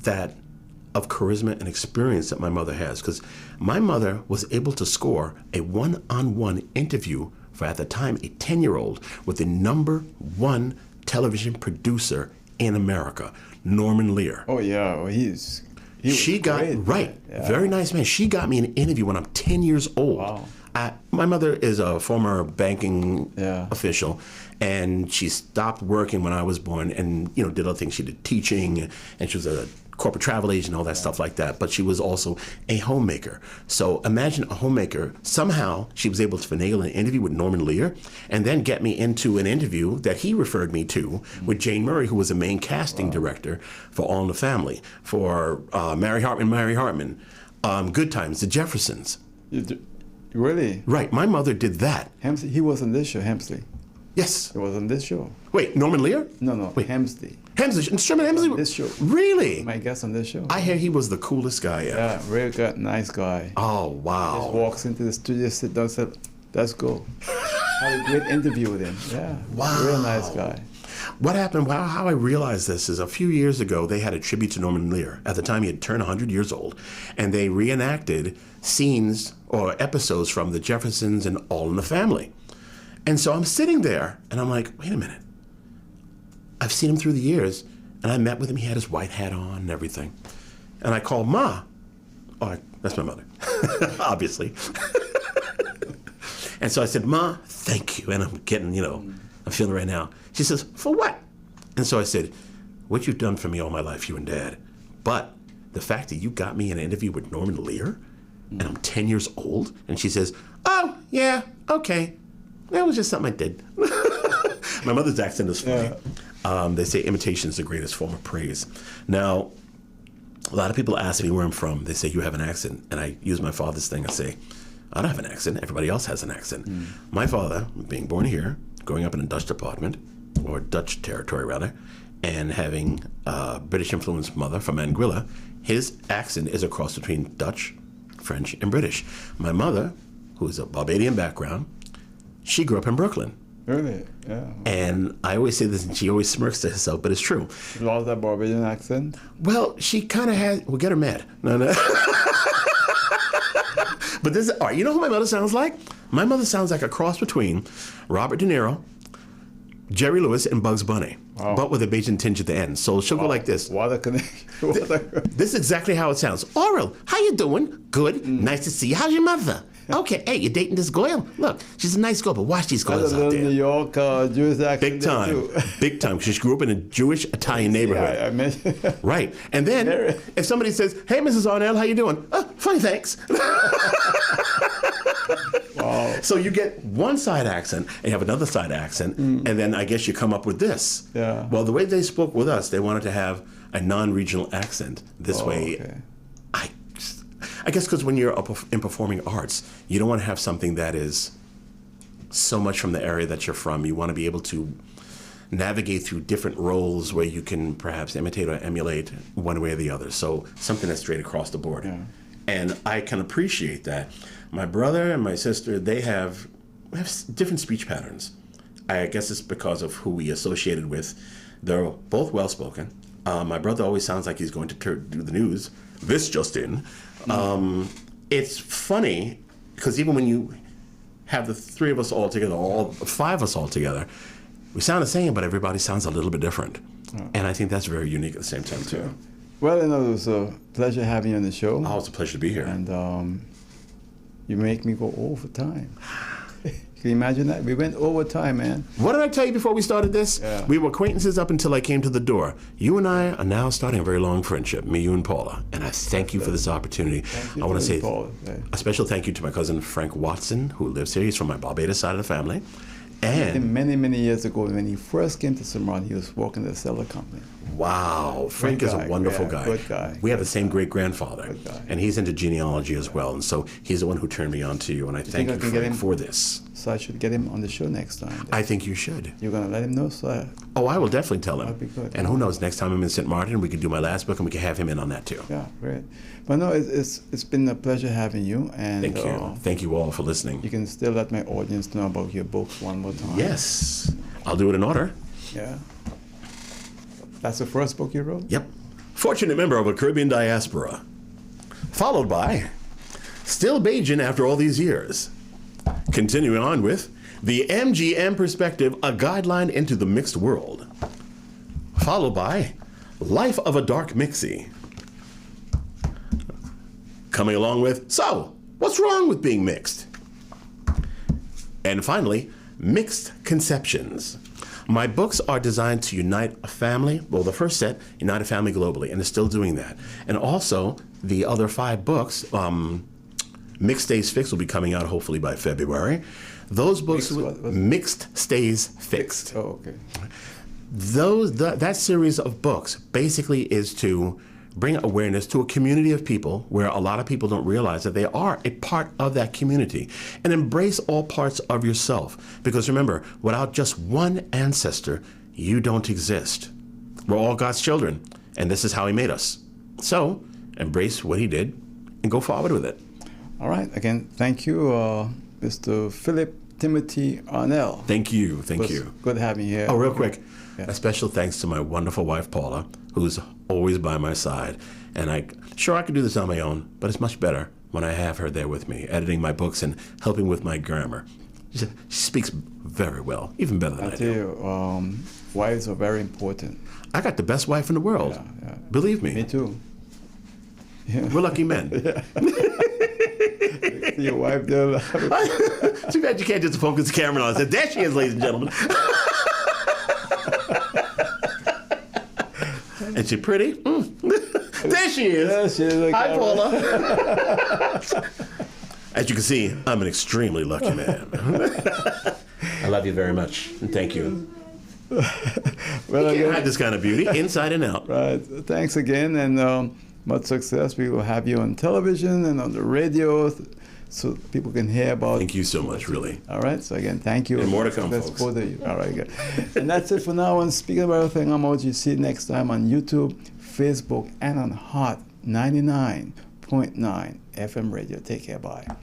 of charisma and experience that my mother has, because my mother was able to score a one-on-one interview for, at the time, a 10-year-old with the #1 television producer in America, Norman Lear. Oh yeah, well, she got great, very nice man. She got me an interview when I'm 10 years old. Wow. My mother is a former banking official, and she stopped working when I was born, and did other things. She did teaching, and she was a corporate travel agent, all that stuff like that. But she was also a homemaker. So imagine a homemaker. Somehow she was able to finagle an interview with Norman Lear, and then get me into an interview that he referred me to with Jane Murray, who was the main casting director for All in the Family, for Mary Hartman, Good Times, The Jeffersons. Really? Right. My mother did that. Hemsley, he was on this show, Hemsley. Yes. He was on this show. Wait, Norman Lear? No, Wait. Hemsley. Sherman Hemsley? This show. Really? My guest on this show. I hear he was the coolest guy ever. Yeah, very good, nice guy. Oh, Just wow. walks into the studio, sit down, said, "Let's go." Had a great interview with him. Yeah. Wow. Real nice guy. What happened, how I realized this is a few years ago, they had a tribute to Norman Lear. At the time, he had turned 100 years old. And they reenacted scenes or episodes from The Jeffersons and All in the Family. And so I'm sitting there, and I'm like, wait a minute. I've seen him through the years, and I met with him. He had his white hat on and everything. And I called Ma. Oh, that's my mother, obviously. And so I said, Ma, thank you. And I'm getting, I'm feeling it right now. She says, for what? And so I said, what you've done for me all my life, you and Dad. But the fact that you got me an interview with Norman Lear, and I'm 10 years old, and she says, oh, yeah, okay. That was just something I did. My mother's accent is funny. Yeah. They say imitation is the greatest form of praise. Now, a lot of people ask me where I'm from. They say, you have an accent. And I use my father's thing. I say, I don't have an accent. Everybody else has an accent. My father, being born here, growing up in a Dutch department, or Dutch territory rather, and having a British influenced mother from Anguilla, his accent is a cross between Dutch, French, and British. My mother, who is a Barbadian background, she grew up in Brooklyn. Really? Yeah. And I always say this, and she always smirks to herself, but it's true. You lost that Barbadian accent? Well, she kind of has. We'll get her mad. No. But this, all right, you know who my mother sounds like? My mother sounds like a cross between Robert De Niro, Jerry Lewis, and Bugs Bunny, but with a Bajan tinge at the end. So she'll go like this. What a connection. This is exactly how it sounds. Oral, how you doing? Good. Nice to see you. How's your mother? Okay, hey, you're dating this girl? Look, she's a nice girl, but watch these girls out there. New York Jewish accent. Big time. Big time, because she grew up in a Jewish Italian neighborhood. Yeah, I mentioned. Right. And then if somebody says, hey, Mrs. Arnell, how you doing? Oh, fine, thanks. Wow. So you get one side accent, and you have another side accent, and then I guess you come up with this. Yeah. Well, the way they spoke with us, they wanted to have a non-regional accent. This way, okay. I guess because when you're in performing arts, you don't want to have something that is so much from the area that you're from. You want to be able to navigate through different roles where you can perhaps imitate or emulate one way or the other. So something that's straight across the board. Yeah. And I can appreciate that. My brother and my sister, they have different speech patterns. I guess it's because of who we associated with. They're both well-spoken. My brother always sounds like he's going to do the news. This just in. It's funny because even when you have the three of us all together, all five of us all together, we sound the same, but everybody sounds a little bit different. And I think that's very unique at the same time, too. Well, it was a pleasure having you on the show. Oh, it's a pleasure to be here. And you make me go overtime. Can you imagine that? We went overtime, man. What did I tell you before we started this? Yeah. We were acquaintances up until I came to the door. You and I are now starting a very long friendship, me, you, and Paula. And I thank you for this opportunity. I want to say a special thank you to my cousin Frank Watson, who lives here. He's from my Barbados side of the family. And many, many years ago, when he first came to Cimarron, he was working at a cellar company. Wow, Frank is a wonderful guy. Good guy. We have the same great-grandfather, and he's into genealogy as well, and so he's the one who turned me on to you, and I thank you, Frank, for this. So I should get him on the show next time. Then. I think you should. You're going to let him know? I will definitely tell him. That'd be good. And who knows, next time I'm in St. Martin, we can do my last book, and we can have him in on that too. Yeah, great. But no, it's been a pleasure having you. And thank you. Thank you all for listening. You can still let my audience know about your books one more time. Yes. I'll do it in order. Yeah. That's the first book you wrote? Yep. Fortunate member of a Caribbean diaspora. Followed by Still Bajan After All These Years. Continuing on with The MGM Perspective, A Guideline into the Mixed World. Followed by Life of a Dark Mixie. Coming along with So, What's Wrong with Being Mixed? And finally, Mixed Conceptions. My books are designed to unite a family. Well, the first set, unite a family globally, and it's still doing that. And also, the other 5 books, Mixed Stays Fixed will be coming out hopefully by February. Those books, Mixed Stays Fixed. Oh, okay. That series of books basically is to bring awareness to a community of people where a lot of people don't realize that they are a part of that community, and embrace all parts of yourself. Because remember, without just one ancestor, you don't exist. We're all God's children, and this is how he made us. So embrace what he did and go forward with it. All right. Again, thank you, Mr. Philip Timothy Arnell. Thank you. Thank you. Good having you here. Oh, real quick. Yeah. A special thanks to my wonderful wife, Paula, who's always by my side. And I could do this on my own, but it's much better when I have her there with me, editing my books and helping with my grammar. She speaks very well, even better than I do. I tell you, wives are very important. I got the best wife in the world. Yeah. Believe me. Me too. Yeah. We're lucky men. Your wife there. Too bad you can't just focus the camera on. I said, there she is, ladies and gentlemen. And she pretty? There she is. There she is. Hi, Paula. As you can see, I'm an extremely lucky man. I love you very much, and thank you. Well, you can't hide this kind of beauty, inside and out. Right. Thanks again, and much success. We will have you on television and on the radio, so people can hear about. Thank you so much, really. All right. So again, thank you. And more to come, Let's folks. both of you. All right, good. And that's it for now on Speaking About Everything. I'm OG. See you next time on YouTube, Facebook, and on Hot 99.9 FM radio. Take care. Bye.